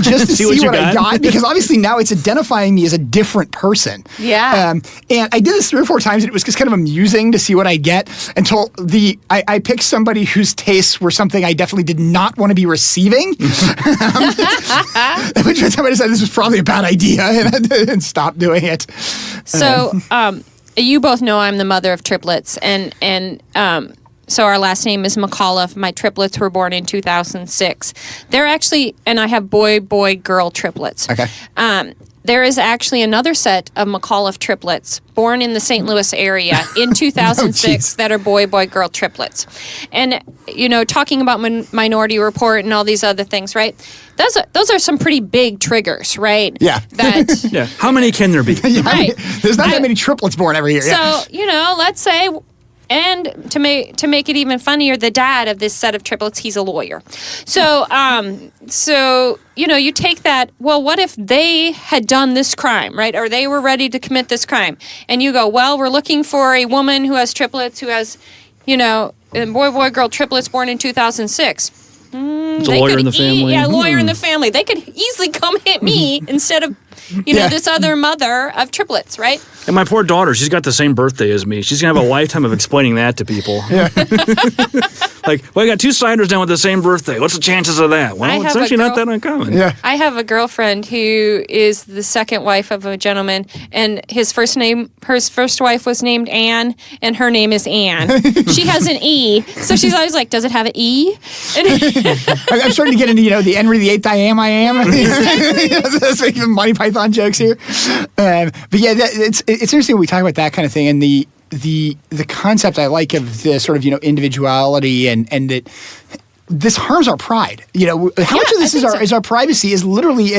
Just to see what I got, because obviously now it's identifying me as a different person. Yeah. And I did this 3 or 4 times, and it was just kind of amusing to see what I get until I picked somebody whose tastes were something I definitely did not want to be receiving. At which time I decided this was probably a bad idea and stopped doing it. So, you both know I'm the mother of triplets, and so our last name is McAuliffe. My triplets were born in 2006. They're actually, and I have boy, girl triplets. Okay. There is actually another set of McAuliffe triplets born in the St. Louis area in 2006 that are boy, girl triplets. And, talking about Minority Report and all these other things, right? Those are some pretty big triggers, right? Yeah. Yeah. How many can there be? Yeah, Right. There's not that many triplets born every year. So, let's say... And to make it even funnier, the dad of this set of triplets, he's a lawyer. So, you take that, well, what if they had done this crime, right? Or they were ready to commit this crime. And you go, well, we're looking for a woman who has triplets, who has, boy, girl triplets born in 2006. There's a lawyer in the family. Lawyer in the family. They could easily come hit me instead of, this other mother of triplets, right? And my poor daughter, she's got the same birthday as me. She's going to have a lifetime of explaining that to people. Yeah. I got 2 Siders down with the same birthday. What's the chances of that? Well, it's actually not that uncommon. Yeah. I have a girlfriend who is the second wife of a gentleman, and her first wife was named Anne, and her name is Anne. She has an E, so she's always like, does it have an E? I'm starting to get into, the Henry VIII I am. That's making Monty Python jokes here. But yeah, it's interesting when we talk about that kind of thing, and the concept I like of the sort of individuality and that this harms our pride. How much of this is our privacy is literally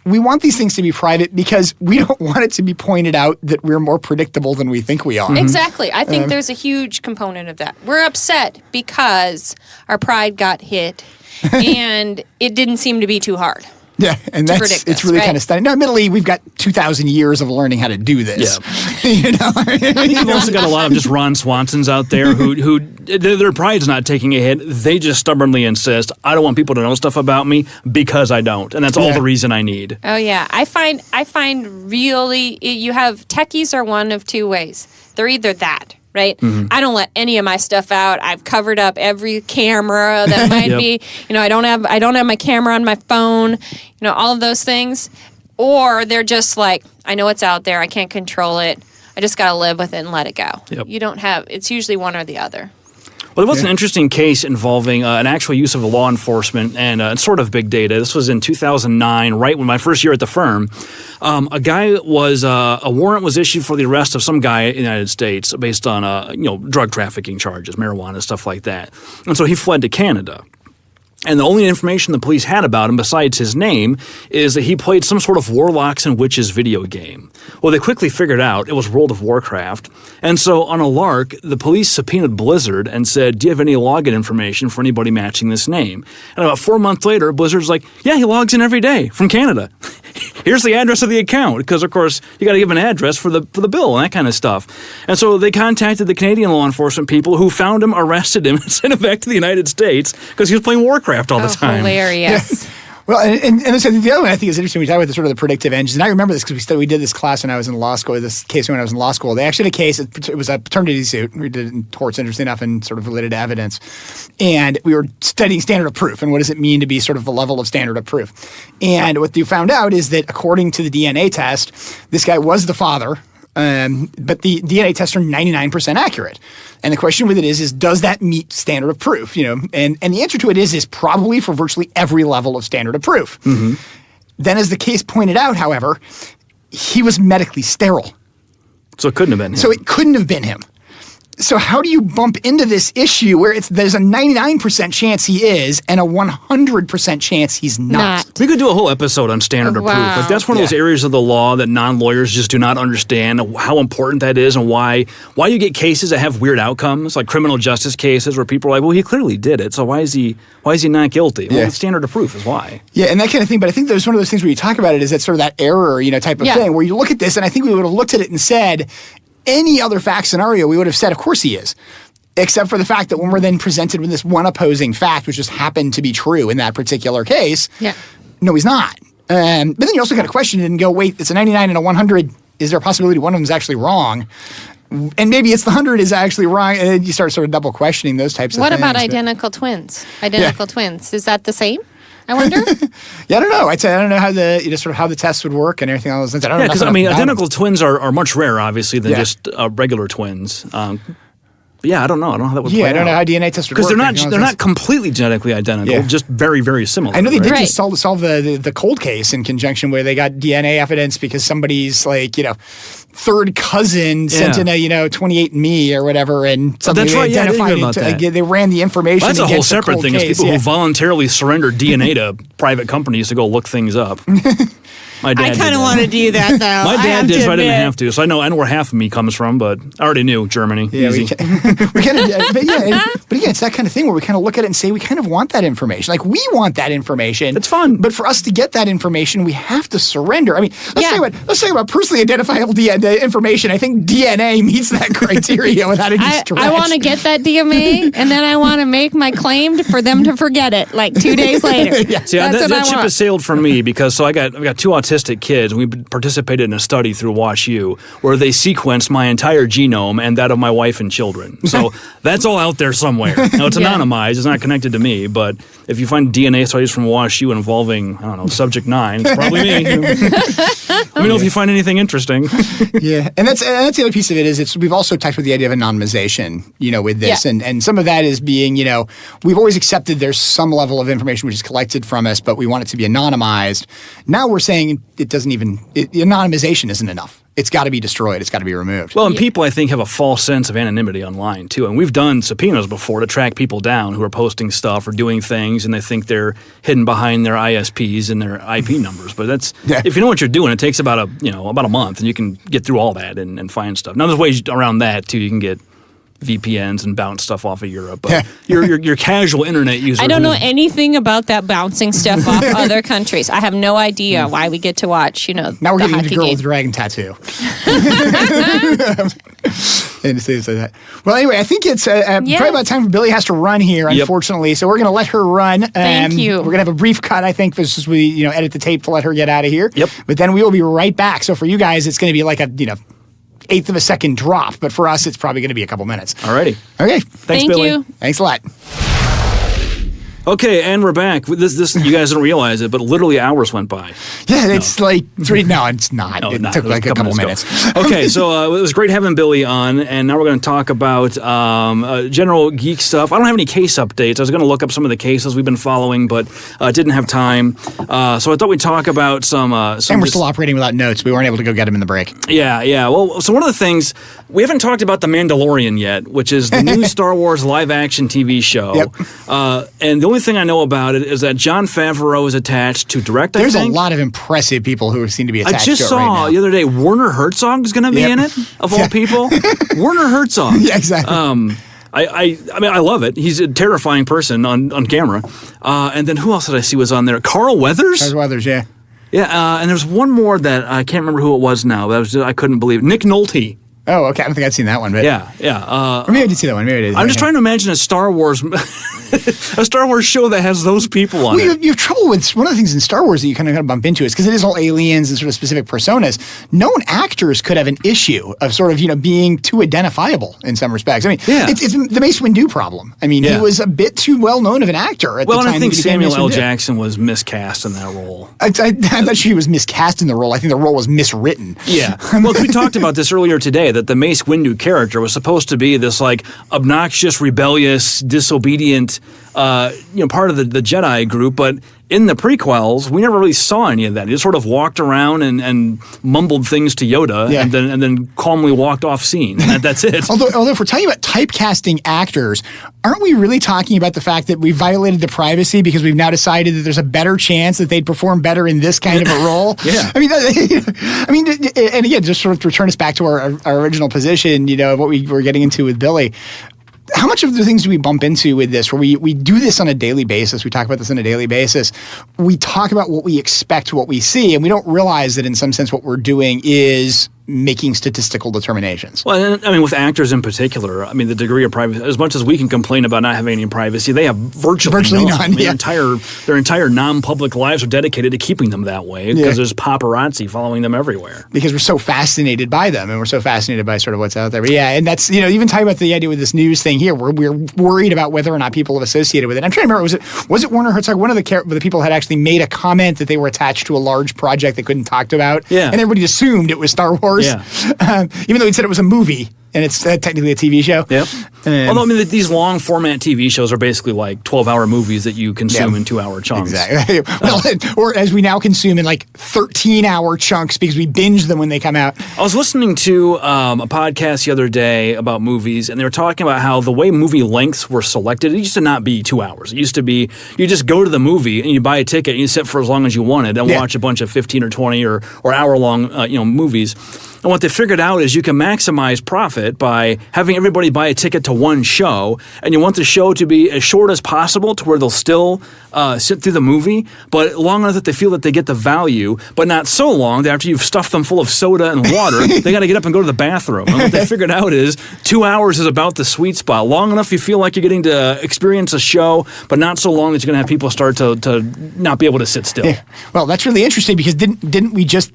we want these things to be private because we don't want it to be pointed out that we're more predictable than we think we are. Exactly. I think there's a huge component of that. We're upset because our pride got hit and it didn't seem to be too hard. Yeah, and it's really kind of stunning. Now, admittedly, we've got 2,000 years of learning how to do this. Yeah. I think you've also got a lot of just Ron Swansons out there who their pride's not taking a hit. They just stubbornly insist, I don't want people to know stuff about me because I don't. And that's all the reason I need. Oh, yeah. I find really, you have techies are one of 2 ways. They're either that. Right? Mm-hmm. I don't let any of my stuff out. I've covered up every camera that might be. I don't have my camera on my phone. All of those things. Or they're just like, I know it's out there. I can't control it. I just got to live with it and let it go. Yep. You don't have. It's usually one or the other. Well, there was an interesting case involving an actual use of law enforcement and sort of big data. This was in 2009, right when my first year at the firm. A guy was a warrant was issued for the arrest of some guy in the United States based on drug trafficking charges, marijuana, stuff like that. And so he fled to Canada. And the only information the police had about him, besides his name, is that he played some sort of Warlocks and Witches video game. Well, they quickly figured out it was World of Warcraft. And so on a lark, the police subpoenaed Blizzard and said, do you have any login information for anybody matching this name? And about 4 months later, Blizzard's like, yeah, he logs in every day from Canada. Here's the address of the account, because, of course, you got to give an address for the bill and that kind of stuff. And so they contacted the Canadian law enforcement people who found him, arrested him, and sent him back to the United States because he was playing Warcraft all the time. Hilarious. Yeah. Well, and the other one I think is interesting. We talk about the sort of the predictive engines. And I remember this because we did this class when I was in law school. This case when I was in law school. They actually had a case. It was a paternity suit. We did it in torts, interesting enough, and sort of related to evidence. And we were studying standard of proof and what does it mean to be sort of the level of standard of proof. And what you found out is that according to the DNA test, this guy was the father but the DNA tests are 99% accurate. And the question with it is does that meet standard of proof? And the answer to it is probably for virtually every level of standard of proof. Mm-hmm. Then, as the case pointed out, however, he was medically sterile. So it couldn't have been him. So it couldn't have been him. So how do you bump into this issue where there's a 99% chance he is and a 100% chance he's not? We could do a whole episode on standard of proof. Like that's one of those areas of the law that non-lawyers just do not understand how important that is and why you get cases that have weird outcomes, like criminal justice cases where people are like, well, he clearly did it, so why is he not guilty? Well, the standard of proof is why. Yeah, and that kind of thing. But I think there's one of those things where you talk about it is that sort of that error, type of thing where you look at this, and I think we would have looked at it and said, any other fact scenario, we would have said, of course he is. Except for the fact that when we're then presented with this one opposing fact, which just happened to be true in that particular case, no, he's not. But then you also got to question it and go, wait, it's a 99 and a 100. Is there a possibility one of them is actually wrong? And maybe it's the 100 is actually wrong. And then you start sort of double questioning those types of things. What about identical twins? Identical twins. Is that the same? I wonder. I don't know. I don't know how how the test would work and everything else. I don't know. Because identical twins are much rarer, obviously, than just regular twins. But I don't know. I don't know how that would play out. I don't know how DNA tests would work. Because they're not completely genetically identical, just very, very similar. I know they did just solve the cold case in conjunction where they got DNA evidence because somebody's third cousin sent in a 28andMe or whatever, and somebody identified it. They ran the information. Well, that's a whole separate thing. Case, is people who voluntarily surrender DNA to private companies to go look things up. My dad I kind of want to do that, though. My dad did, so I didn't have to. So I know where half of me comes from, but I already knew Germany. Yeah, easy. we kind of, but again, it's that kind of thing where we kind of look at it and say we kind of want that information. Like we want that information. It's fun, but for us to get that information, we have to surrender. I mean, let's talk about personally identifiable DNA information. I think DNA meets that criteria without any stretch. I want to get that DMA, and then I want to make my claim for them to forget it like 2 days later. See, that ship has sailed for me because I got two autistic kids, and we participated in a study through WashU where they sequenced my entire genome and that of my wife and children. So that's all out there somewhere. Now, it's anonymized. It's not connected to me, but if you find DNA studies from WashU involving, Subject 9, it's probably me. Let me know if you find anything interesting. Yeah, and that's the other piece of it is we've also talked about the idea of anonymization, with this, and some of that is being, we've always accepted there's some level of information which is collected from us, but we want it to be anonymized. Now we're saying it doesn't anonymization isn't enough. It's got to be destroyed. It's got to be removed. Well, and people, I think, have a false sense of anonymity online, too. And we've done subpoenas before to track people down who are posting stuff or doing things, and they think they're hidden behind their ISPs and their IP numbers. But if you know what you're doing, it takes about a month, and you can get through all that and find stuff. Now, there's ways around that, too. You can get VPNs and bounce stuff off of Europe. But your casual internet user. I don't know anything about that bouncing stuff off other countries. I have no idea why we get to watch, Now we're getting into girl with dragon tattoo. And things like that. Well, anyway, I think it's probably about time for Billie has to run here, unfortunately. So we're going to let her run. Thank you. We're going to have a brief cut, I think, as we edit the tape to let her get out of here. Yep. But then we will be right back. So for you guys, it's going to be like a eighth of a second drop, but for us, it's probably going to be a couple minutes. Alrighty. Okay. Thanks, Billie. You. Thanks a lot. Okay, and we're back. This you guys don't realize it, but literally hours went by. Yeah, it's like 3. No, it's not. No, it not. took It was like a couple minutes. Okay, so it was great having Billie on, and now we're going to talk about general geek stuff. I don't have any case updates. I was going to look up some of the cases we've been following, but didn't have time. So I thought we'd talk about some. And we're still operating without notes. We weren't able to go get them in the break. Yeah. Well, so one of the things we haven't talked about The Mandalorian yet, which is the new Star Wars live-action TV show. Yep. And the only thing I know about it is that John Favreau is attached to direct. There's a lot of impressive people who seem to be attached to it right now. I just saw the other day Werner Herzog is going to be in it, of all people. Werner Herzog. Yeah, exactly. I love it. He's a terrifying person on camera. And then who else did I see was on there? Carl Weathers? Carl Weathers, yeah. Yeah, and there's one more that I can't remember who it was now. I couldn't believe it. Nick Nolte Oh, okay. I don't think I'd seen that one. But Yeah. or maybe I did see that one. Maybe I did. I'm just trying to imagine a Star Wars show that has those people on it. You have trouble with one of the things in Star Wars that you kind of bump into is because it is all aliens and sort of specific personas. Known actors could have an issue of sort of being too identifiable in some respects. I mean, it's the Mace Windu problem. I mean, he was a bit too well known of an actor at the time. Well, and I think Samuel L. Windu. Jackson was miscast in that role. I'm not sure he was miscast in the role. I think the role was miswritten. Yeah. Well, we talked about this earlier today that the Mace Windu character was supposed to be this like obnoxious, rebellious, disobedient, part of the Jedi group, but in the prequels, we never really saw any of that. He just sort of walked around and mumbled things to Yoda, and then calmly walked off scene. And that's it. Although if we're talking about typecasting actors, aren't we really talking about the fact that we violated the privacy because we've now decided that there's a better chance that they'd perform better in this kind of a role? Yeah. I mean, and again, just sort of to return us back to our original position, of what we were getting into with Billy. How much of the things do we bump into with this where we do this on a daily basis? We talk about this on a daily basis. We talk about what we expect, what we see, and we don't realize that in some sense what we're doing is making statistical determinations. Well, I mean, with actors in particular, I mean, the degree of privacy, as much as we can complain about not having any privacy, they have virtually none. I mean, their entire non-public lives are dedicated to keeping them that way because there's paparazzi following them everywhere. Because we're so fascinated by them and we're so fascinated by sort of what's out there. But and that's, even talking about the idea with this news thing here, we're worried about whether or not people have associated with it. I'm trying to remember, was it Werner Herzog? One of the people had actually made a comment that they were attached to a large project they couldn't talk about. Yeah. And everybody assumed it was Star Wars. Yeah. Even though he said it was a movie. And it's technically a TV show. Yep. Although, I mean, these long format TV shows are basically like 12-hour movies that you consume in 2-hour chunks. Exactly. Well, or as we now consume in like 13-hour chunks because we binge them when they come out. I was listening to a podcast the other day about movies, and they were talking about how the way movie lengths were selected, it used to not be 2 hours. It used to be you just go to the movie and you buy a ticket and you sit for as long as you wanted and watch a bunch of 15 or 20 or hour-long movies. And what they figured out is you can maximize profit by having everybody buy a ticket to one show, and you want the show to be as short as possible to where they'll still sit through the movie, but long enough that they feel that they get the value, but not so long that after you've stuffed them full of soda and water, they got to get up and go to the bathroom. And what they figured out is 2 hours is about the sweet spot. Long enough you feel like you're getting to experience a show, but not so long that you're going to have people start to not be able to sit still. Yeah. Well, that's really interesting because didn't we just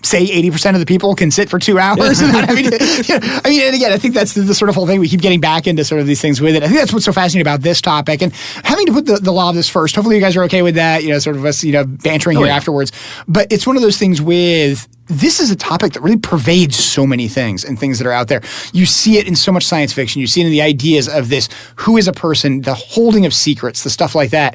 say 80% of the people can sit for 2 hours? And again, I think that's the sort of whole thing. We keep getting back into sort of these things with it. I think that's what's so fascinating about this topic. And having to put the law of this first, hopefully you guys are okay with that, sort of us, bantering here afterwards. But it's one of those things with, this is a topic that really pervades so many things and things that are out there. You see it in so much science fiction. You see it in the ideas of this, who is a person, the holding of secrets, the stuff like that.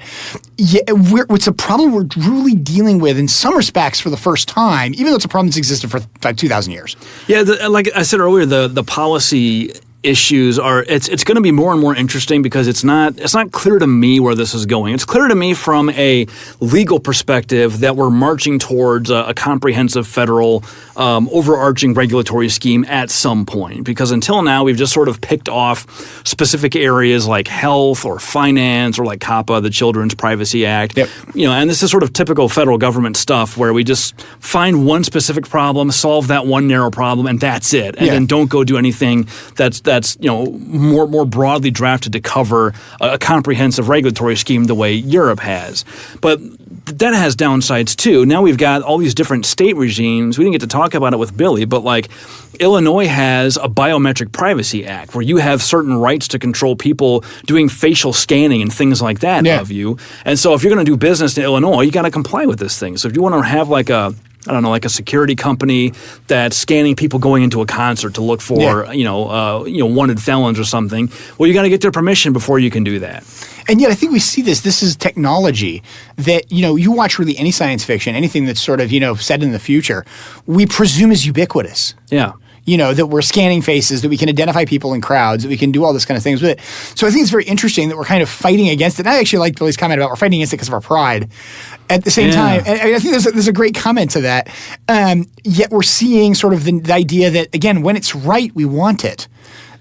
Yeah, it's a problem we're really dealing with in some respects for the first time, even though it's a problem that's existed for like 2,000 years. Yeah, like I said earlier, the policy issues are it's going to be more and more interesting because it's not clear to me where this is going. It's clear to me from a legal perspective that we're marching towards a comprehensive federal overarching regulatory scheme at some point, because until now we've just sort of picked off specific areas like health or finance or like COPPA, the Children's Privacy Act. Yep. And this is sort of typical federal government stuff where we just find one specific problem, solve that one narrow problem, and that's it. And then don't go do anything that's more broadly drafted to cover a comprehensive regulatory scheme the way Europe has. But that has downsides too. Now we've got all these different state regimes. We didn't get to talk about it with Billy, but like Illinois has a biometric privacy act where you have certain rights to control people doing facial scanning and things like that of you. And so if you're going to do business in Illinois, you got to comply with this thing. So if you want to have like a security company that's scanning people going into a concert to look for, wanted felons or something, well, you got to get their permission before you can do that. And yet I think we see this is technology that, you watch really any science fiction, anything that's sort of, set in the future, we presume is ubiquitous. Yeah. That we're scanning faces, that we can identify people in crowds, that we can do all this kind of things with it. So I think it's very interesting that we're kind of fighting against it. And I actually like Billy's comment about we're fighting against it because of our pride. At the same time, and I think there's a great comment to that. Yet we're seeing sort of the idea that, again, when it's right, we want it.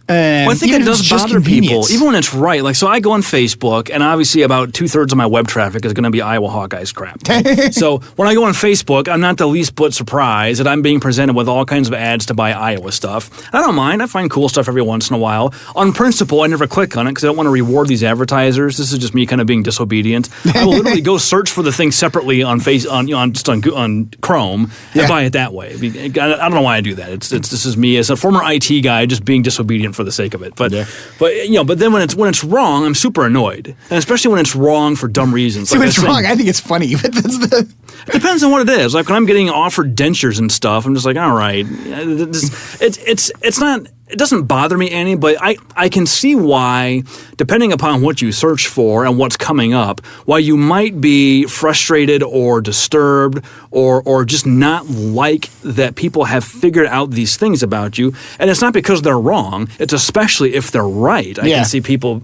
Well, I think even it if it's does just bother people, convenience. even when it's right. Like, so I go on Facebook, and obviously about 2/3 of my web traffic is going to be Iowa Hawkeyes crap. So when I go on Facebook, I'm not the least bit surprised that I'm being presented with all kinds of ads to buy Iowa stuff. I don't mind. I find cool stuff every once in a while. On principle, I never click on it because I don't want to reward these advertisers. This is just me kind of being disobedient. I will literally go search for the thing separately on Chrome and buy it that way. I don't know why I do that. This is me as a former IT guy just being disobedient for the sake of it. But then when it's wrong, I'm super annoyed, and especially when it's wrong for dumb reasons. See, when it's wrong, I think it's funny, but that's the. It depends on what it is. Like when I'm getting offered dentures and stuff, I'm just like, all right, it's not. It doesn't bother me any, but I can see why, depending upon what you search for and what's coming up, why you might be frustrated or disturbed or just not like that people have figured out these things about you. And it's not because they're wrong. It's especially if they're right. I can see people,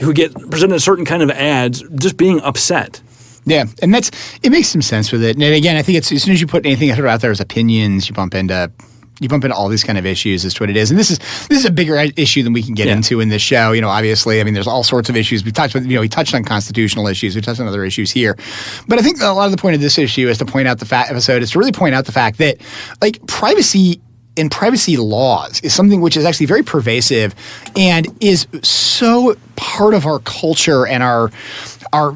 who get presented certain kind of ads just being upset. Yeah, and it makes some sense with it. And again, I think it's as soon as you put anything out there as opinions, you bump into all these kind of issues as to what it is. And this is a bigger issue than we can get into in this show. Obviously, I mean, there's all sorts of issues. We touched on constitutional issues. We touched on other issues here. But I think a lot of the point of this issue is to point out to really point out the fact that, like, privacy and privacy laws is something which is actually very pervasive and is so part of our culture and our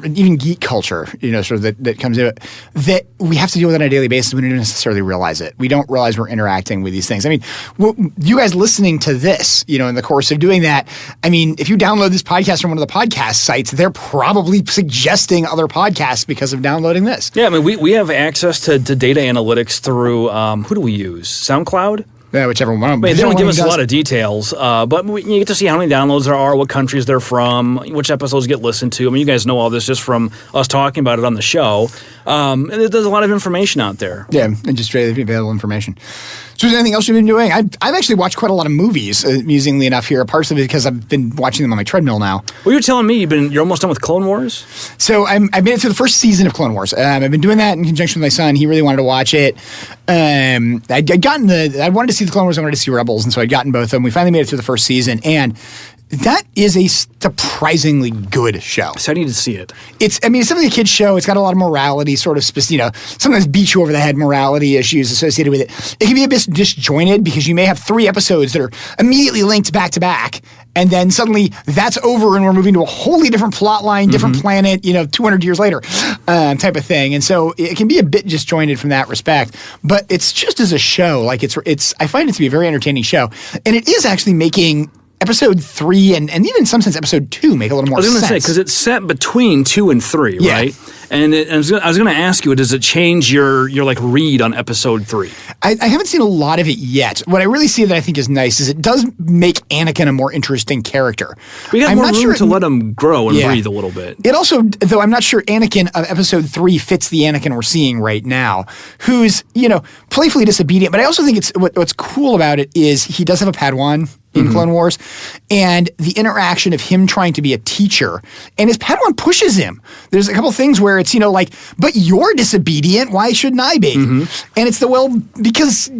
even geek culture, sort of that comes into it, that we have to deal with it on a daily basis. We don't necessarily realize it. We don't realize we're interacting with these things. I mean, you guys listening to this, in the course of doing that, I mean, if you download this podcast from one of the podcast sites, they're probably suggesting other podcasts because of downloading this. Yeah, I mean, we have access to data analytics through, who do we use? SoundCloud? Yeah, whichever one. They don't give us a lot of details, but you get to see how many downloads there are, what countries they're from, which episodes get listened to. I mean, you guys know all this just from us talking about it on the show. And there's a lot of information out there. Yeah, and just readily available information. So is there anything else you've been doing? I've actually watched quite a lot of movies, amusingly enough here, parts of it because I've been watching them on my treadmill now. Well, you're telling me you're almost done with Clone Wars? So I made it through the first season of Clone Wars. I've been doing that in conjunction with my son. He really wanted to watch it. I wanted to see the Clone Wars, I wanted to see Rebels, and so I'd gotten both of them. We finally made it through the first season, and that is a surprisingly good show. So I need to see it. It's something a kid's show. It's got a lot of morality, sort of, sometimes beat you over the head morality issues associated with it. It can be a bit disjointed because you may have 3 episodes that are immediately linked back to back, and then suddenly that's over and we're moving to a wholly different plot line, different planet, 200 years later, type of thing. And so it can be a bit disjointed from that respect, but it's just as a show, like I find it to be a very entertaining show, and it is actually making Episode 3 and even in some sense Episode 2 make a little more sense. I was going to say, because it's set between 2 and 3, right? And I was going to ask you, does it change your read on Episode 3? I haven't seen a lot of it yet. What I really see that I think is nice is it does make Anakin a more interesting character. We got more room to let him grow and breathe a little bit. It also, though I'm not sure Anakin of Episode 3 fits the Anakin we're seeing right now, who's, playfully disobedient. But I also think what's cool about it is he does have a Padawan in Clone Wars, and the interaction of him trying to be a teacher, and his Padawan pushes him. There's a couple things where it's, but you're disobedient, why shouldn't I be? And it's because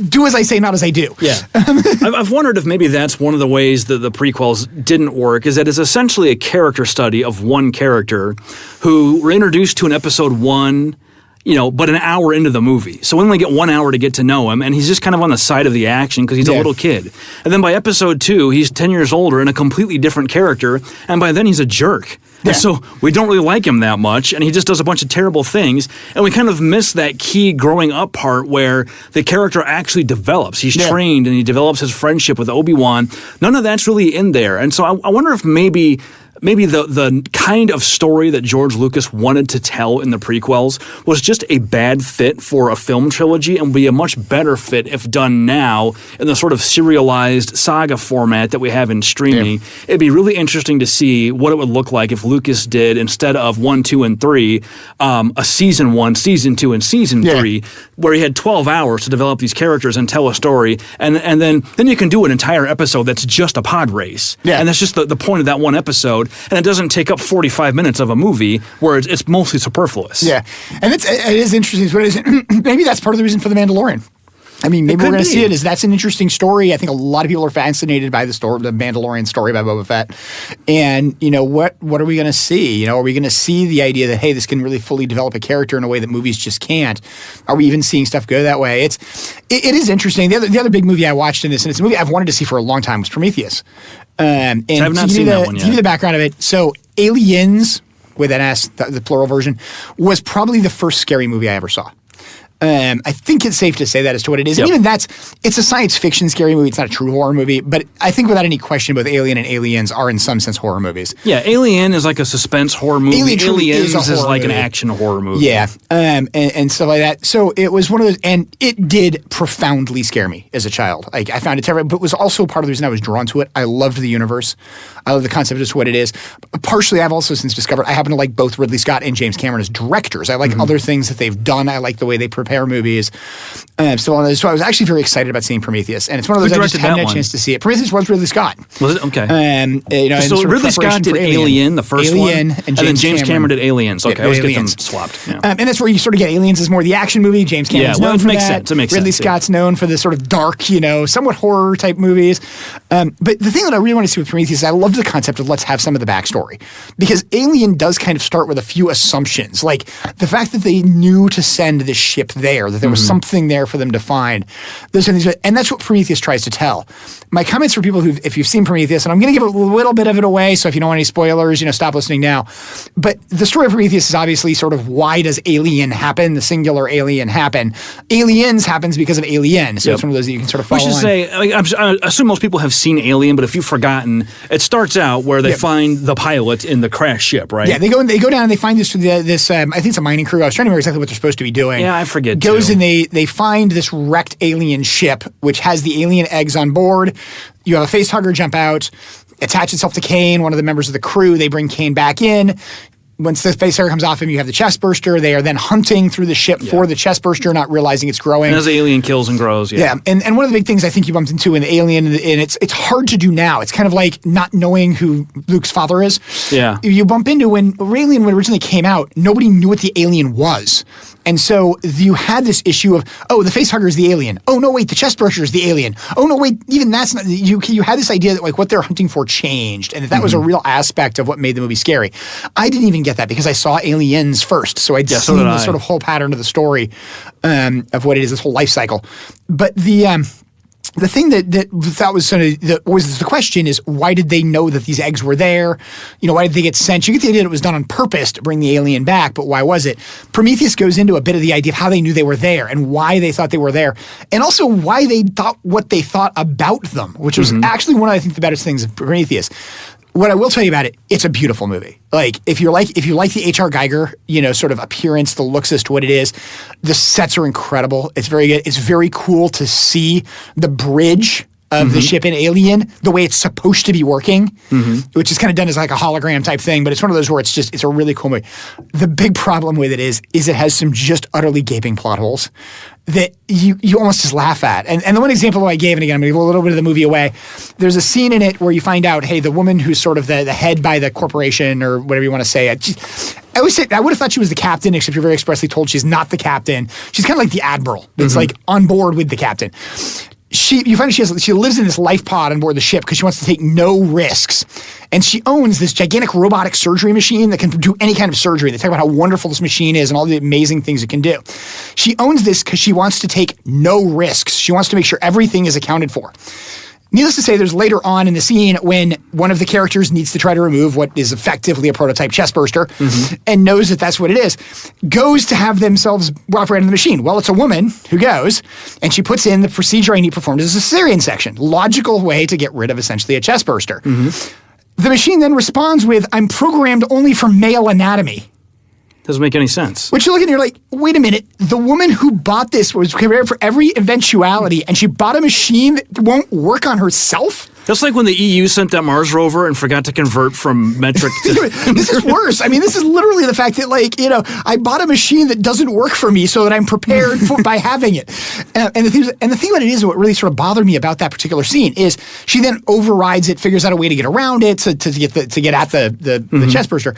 do as I say, not as I do. Yeah. I've wondered if maybe that's one of the ways that the prequels didn't work, is that it's essentially a character study of one character who we're introduced to in Episode 1, but an hour into the movie. So we only get 1 hour to get to know him, and he's just kind of on the side of the action because he's a little kid. And then by Episode 2, he's 10 years older and a completely different character, and by then he's a jerk. Yeah. And so we don't really like him that much, and he just does a bunch of terrible things, and we kind of miss that key growing up part where the character actually develops. He's trained, and he develops his friendship with Obi-Wan. None of that's really in there. And so I wonder if maybe the kind of story that George Lucas wanted to tell in the prequels was just a bad fit for a film trilogy and would be a much better fit if done now in the sort of serialized saga format that we have in streaming. Yeah. It'd be really interesting to see what it would look like if Lucas did, instead of 1, 2, and 3, a season 1, season 2, and season 3, where he had 12 hours to develop these characters and tell a story, and then you can do an entire episode that's just a pod race. Yeah. And that's just the point of that one episode. And it doesn't take up 45 minutes of a movie where it's mostly superfluous. Yeah. And it is interesting. Maybe that's part of the reason for The Mandalorian. I mean, maybe we're going to see be. it. That's an interesting story. I think a lot of people are fascinated by the Mandalorian story by Boba Fett. And, what are we going to see? Are we going to see the idea that, hey, this can really fully develop a character in a way that movies just can't? Are we even seeing stuff go that way? It is interesting. The other big movie I watched in this, and it's a movie I've wanted to see for a long time, was Prometheus. And I have not seen that one yet. To give you the background of it, so Aliens, with an S, the plural version, was probably the first scary movie I ever saw. I think it's safe to say that as to what it is. Yep. And even it's a science fiction scary movie. It's not a true horror movie, but I think without any question, both Alien and Aliens are in some sense horror movies. Yeah, Alien is like a suspense horror movie. Aliens is like an movie. action horror movie. Yeah, and stuff like that. So it was one of those, and it did profoundly scare me as a child. Like, I found it terrible, but it was also part of the reason I was drawn to it. I loved the universe. I love the concept of what it is. Partially, I've also since discovered I happen to like both Ridley Scott and James Cameron as directors. I like other things that they've done. I like the way they prepare movies. So I was actually very excited about seeing Prometheus, and it's one of those I just hadn't had a chance to see it. Prometheus was Ridley Scott. Was it? Okay. So Ridley Scott did Alien, the first one, and then James Cameron did Aliens. Okay, I always get them swapped. Yeah. And that's where you sort of get Aliens as more the action movie. James Cameron's known for that. It makes Ridley sense. Scott's known for the sort of dark, somewhat horror type movies. But the thing that I really want to see with Prometheus is I love the concept of let's have some of the backstory, because Alien does kind of start with a few assumptions, like the fact that they knew to send this ship there, that there was something there for them to find. Those things, and that's what Prometheus tries to tell. My comments for people if you've seen Prometheus, and I'm going to give a little bit of it away, so if you don't want any spoilers, stop listening now. But the story of Prometheus is obviously sort of why does Alien happen, the singular alien happen. Aliens happens because of Alien, so it's one of those that you can sort of follow We should say, I assume most people have seen Alien, but if you've forgotten, it starts out where they find the pilot in the crashed ship, right? Yeah, they go down and they find this I think it's a mining crew. I was trying to remember exactly what they're supposed to be doing. Yeah, I forget Goes too. and they find this wrecked alien ship, which has the alien eggs on board. You have a face hugger jump out, attach itself to Kane, one of the members of the crew. They bring Kane back in. Once the face hugger comes off him, you have the chest burster. They are then hunting through the ship for the chest burster, not realizing it's growing. And as the alien kills and grows, and one of the big things I think you bumped into in the Alien, and it's hard to do now. It's kind of like not knowing who Luke's father is. Yeah. You bump into when Alien originally came out, nobody knew what the alien was. And so you had this issue of, the face hugger is the alien. Oh, no, wait, the chest burster is the alien. Oh, no, wait, even that's not, you had this idea that like what they're hunting for changed, and that was a real aspect of what made the movie scary. I didn't even get that because I saw Aliens first, so I'd seen the sort of whole pattern of the story of what it is, this whole life cycle. But the thing that was the question is, why did they know that these eggs were there? Why did they get sent? You get the idea that it was done on purpose to bring the alien back, but why was it? Prometheus goes into a bit of the idea of how they knew they were there and why they thought they were there, and also why they thought what they thought about them, which was actually one of, I think, the best things of Prometheus. What I will tell you about it, it's a beautiful movie. Like, if you like the H.R. Geiger, sort of appearance, the looks as to what it is, the sets are incredible. It's very good. It's very cool to see the bridge of the ship in Alien, the way it's supposed to be working, which is kind of done as like a hologram type thing, but it's one of those where it's a really cool movie. The big problem with it is it has some just utterly gaping plot holes that you almost just laugh at. And the one example I gave, and again, I'm going to give a little bit of the movie away, there's a scene in it where you find out, hey, the woman who's sort of the head by the corporation, or whatever you want to say, I would have thought she was the captain, except you're very expressly told she's not the captain. She's kind of like the admiral that's like on board with the captain. You find she lives in this life pod on board the ship because she wants to take no risks. And she owns this gigantic robotic surgery machine that can do any kind of surgery. They talk about how wonderful this machine is and all the amazing things it can do. She owns this because she wants to take no risks. She wants to make sure everything is accounted for. Needless to say, there's later on in the scene when one of the characters needs to try to remove what is effectively a prototype chest burster and knows that that's what it is, goes to have themselves operate on the machine. Well, it's a woman who goes, and she puts in the procedure I need performed as a cesarean section. Logical way to get rid of essentially a chest burster. The machine then responds with, I'm programmed only for male anatomy. Doesn't make any sense. Which you look at and you're like, wait a minute, the woman who bought this was prepared for every eventuality, and she bought a machine that won't work on herself? That's like when the EU sent that Mars rover and forgot to convert from metric to... This is worse. I mean, this is literally the fact that, I bought a machine that doesn't work for me so that I'm prepared by having it. And the thing about it is, what really sort of bothered me about that particular scene is she then overrides it, figures out a way to get around it to get at the chest burster.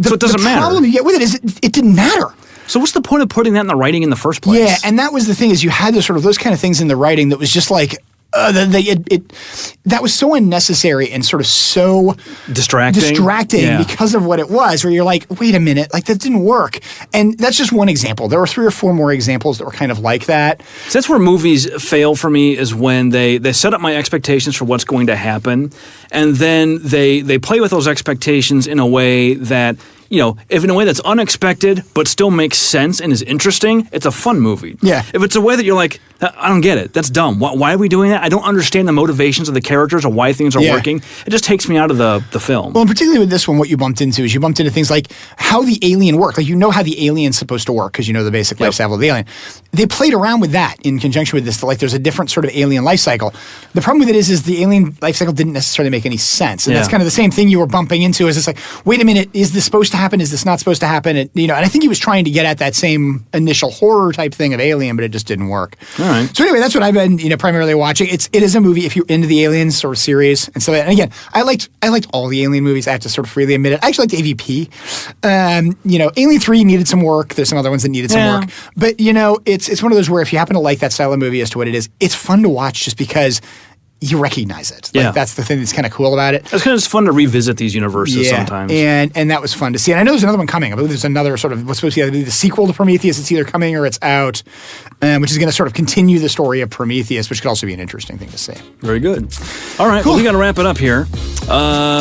So it doesn't matter. The problem you get with it is it didn't matter. So what's the point of putting that in the writing in the first place? Yeah, and that was the thing is you had those kind of things in the writing that was just like, that was so unnecessary and sort of so distracting because of what it was, where you're like, wait a minute, like that didn't work. And that's just one example. There were 3 or 4 more examples that were kind of like that. So that's where movies fail for me, is when they set up my expectations for what's going to happen, and then they play with those expectations in a way that, if in a way that's unexpected but still makes sense and is interesting, it's a fun movie. Yeah. If it's a way that you're like, I don't get it, that's dumb. Why are we doing that? I don't understand the motivations of the characters or why things are working. It just takes me out of the film. Well, and particularly with this one, what you bumped into things like how the alien worked. Like, how how the alien's supposed to work because you know the basic life cycle of the alien. They played around with that in conjunction with this. Like, there's a different sort of alien life cycle. The problem with it is the alien life cycle didn't necessarily make any sense. And that's kind of the same thing you were bumping into. Is it's like, wait a minute, is this supposed to happen? Is this not supposed to happen? And, and I think he was trying to get at that same initial horror type thing of Alien, but it just didn't work. All right. So anyway, that's what I've been, primarily watching. It is a movie if you're into the Aliens sort of series. And so, and again, I liked all the Alien movies. I have to sort of freely admit it. I actually liked AVP. Alien 3 needed some work. There's some other ones that needed some work. But, it's one of those where if you happen to like that style of movie as to what it is, it's fun to watch just because you recognize it. Like, that's the thing that's kind of cool about it. It's kind of fun to revisit these universes sometimes. And that was fun to see. And I know there's another one coming. I believe there's another sort of, what's supposed to be the sequel to Prometheus. It's either coming or it's out, which is going to sort of continue the story of Prometheus, which could also be an interesting thing to see. Very good. All right, cool. Well, we got to wrap it up here.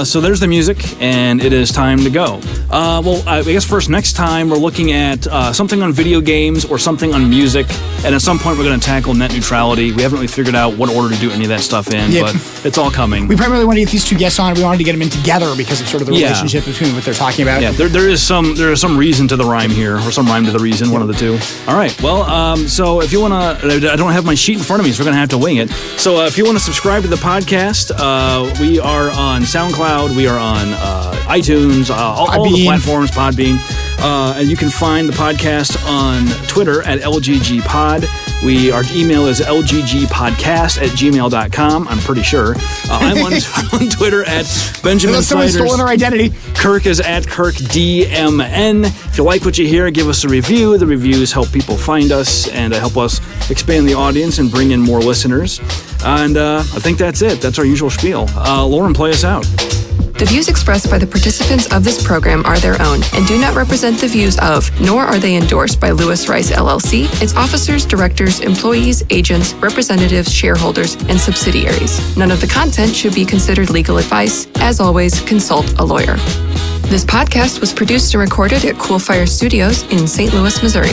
So there's the music, and it is time to go. I guess first, next time, we're looking at something on video games or something on music, and at some point we're going to tackle net neutrality. We haven't really figured out what order to do any of that stuff in, but it's all coming. We primarily wanted to get these 2 guests on. We wanted to get them in together because of sort of the relationship between what they're talking about. Yeah, there is some reason to the rhyme here, or some rhyme to the reason, one of the two. All right, well, so if you want to, I don't have my sheet in front of me, so we're going to have to wing it. So if you want to subscribe to the podcast, we are on SoundCloud, we are on iTunes, all the platforms, Podbean. And you can find the podcast on Twitter at LGGPod. Our email is lggpodcast@gmail.com, I'm pretty sure. I'm on Twitter at Benjamin Siders. Someone's stolen our identity. Kirk is at KirkDMN. If you like what you hear, give us a review. The reviews help people find us and help us expand the audience and bring in more listeners. And I think that's it. That's our usual spiel. Lauren, play us out. The views expressed by the participants of this program are their own and do not represent the views of, nor are they endorsed by Lewis Rice LLC, its officers, directors, employees, agents, representatives, shareholders, and subsidiaries. None of the content should be considered legal advice. As always, consult a lawyer. This podcast was produced and recorded at Cool Fire Studios in St. Louis, Missouri.